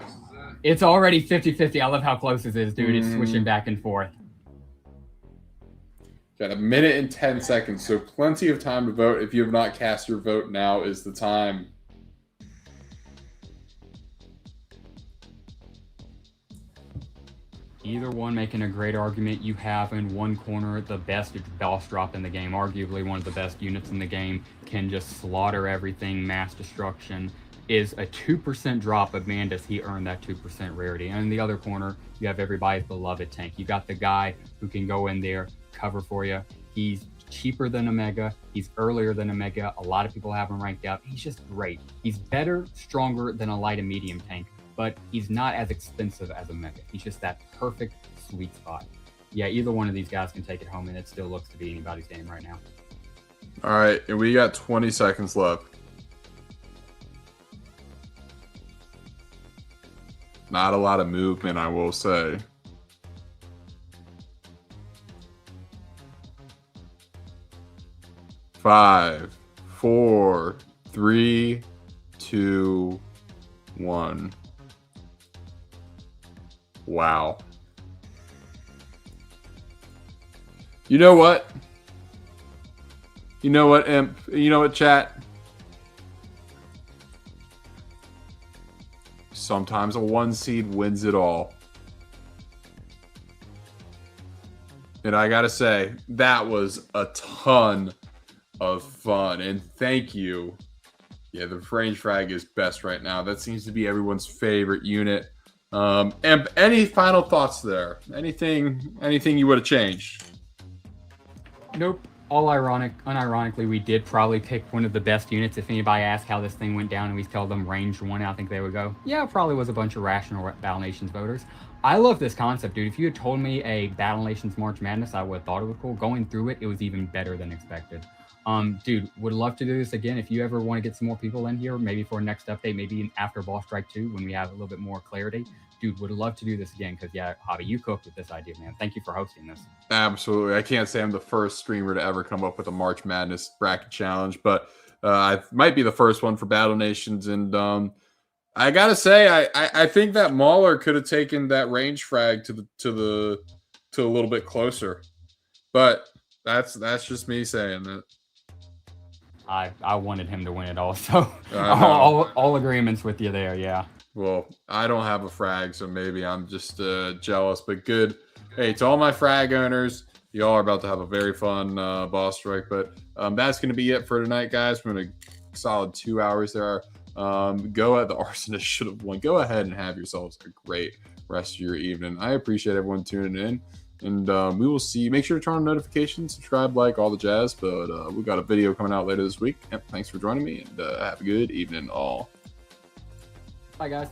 It's already 50-50. I love how close this is, dude. It's switching back and forth. Got a minute and 10 seconds, so plenty of time to vote. If you have not cast your vote, now is the time. Either one making a great argument. You have in one corner the best boss drop in the game, arguably one of the best units in the game, can just slaughter everything, mass destruction, is a 2% drop, but man, does he earn that 2% rarity. And in the other corner, you have everybody's beloved tank. You got the guy who can go in there, cover for you. He's cheaper than Omega. He's earlier than Omega. A lot of people have him ranked up. He's just great. He's better, stronger than a light and medium tank, but he's not as expensive as Omega. He's just that perfect sweet spot. Yeah, either one of these guys can take it home, and it still looks to be anybody's game right now. All right, and we got 20 seconds left. Not a lot of movement, I will say. Five, 4, 3, 2, 1. Wow. You know what? You know what, Imp? You know what, chat? Sometimes a 1 seed wins it all. And I gotta say, that was a ton of fun. And thank you. Yeah, the range frag is best right now. That seems to be everyone's favorite unit. And any final thoughts there? Anything you would have changed? Nope. Unironically, we did probably pick one of the best units. If anybody asked how this thing went down and we tell them range 1, I think they would go, yeah, it probably was a bunch of rational Battle Nations voters. I love this concept, dude. If you had told me a Battle Nations March Madness, I would have thought it was cool. Going through it, it was even better than expected. Dude, would love to do this again. If you ever want to get some more people in here, maybe for a next update, maybe after Boss Strike 2, when we have a little bit more clarity. Dude, would love to do this again because, yeah, Hobby, you cooked with this idea, man. Thank you for hosting this. Absolutely. I can't say I'm the first streamer to ever come up with a March Madness bracket challenge, but I might be the first one for Battle Nations. And I got to say, I think that Mauler could have taken that range frag to a little bit closer. But that's just me saying that. I wanted him to win it all, so all agreements with you there, yeah. Well, I don't have a frag, so maybe I'm just jealous, but good. Hey, to all my frag owners, y'all are about to have a very fun boss strike, but that's going to be it for tonight, guys. We're in a solid 2 hours there. Go at the Arsonist should have won. Go ahead and have yourselves a great rest of your evening. I appreciate everyone tuning in, and we will see you. Make sure to turn on notifications, subscribe, like, all the jazz, but we got a video coming out later this week. Yep, thanks for joining me, and have a good evening all. Bye, guys.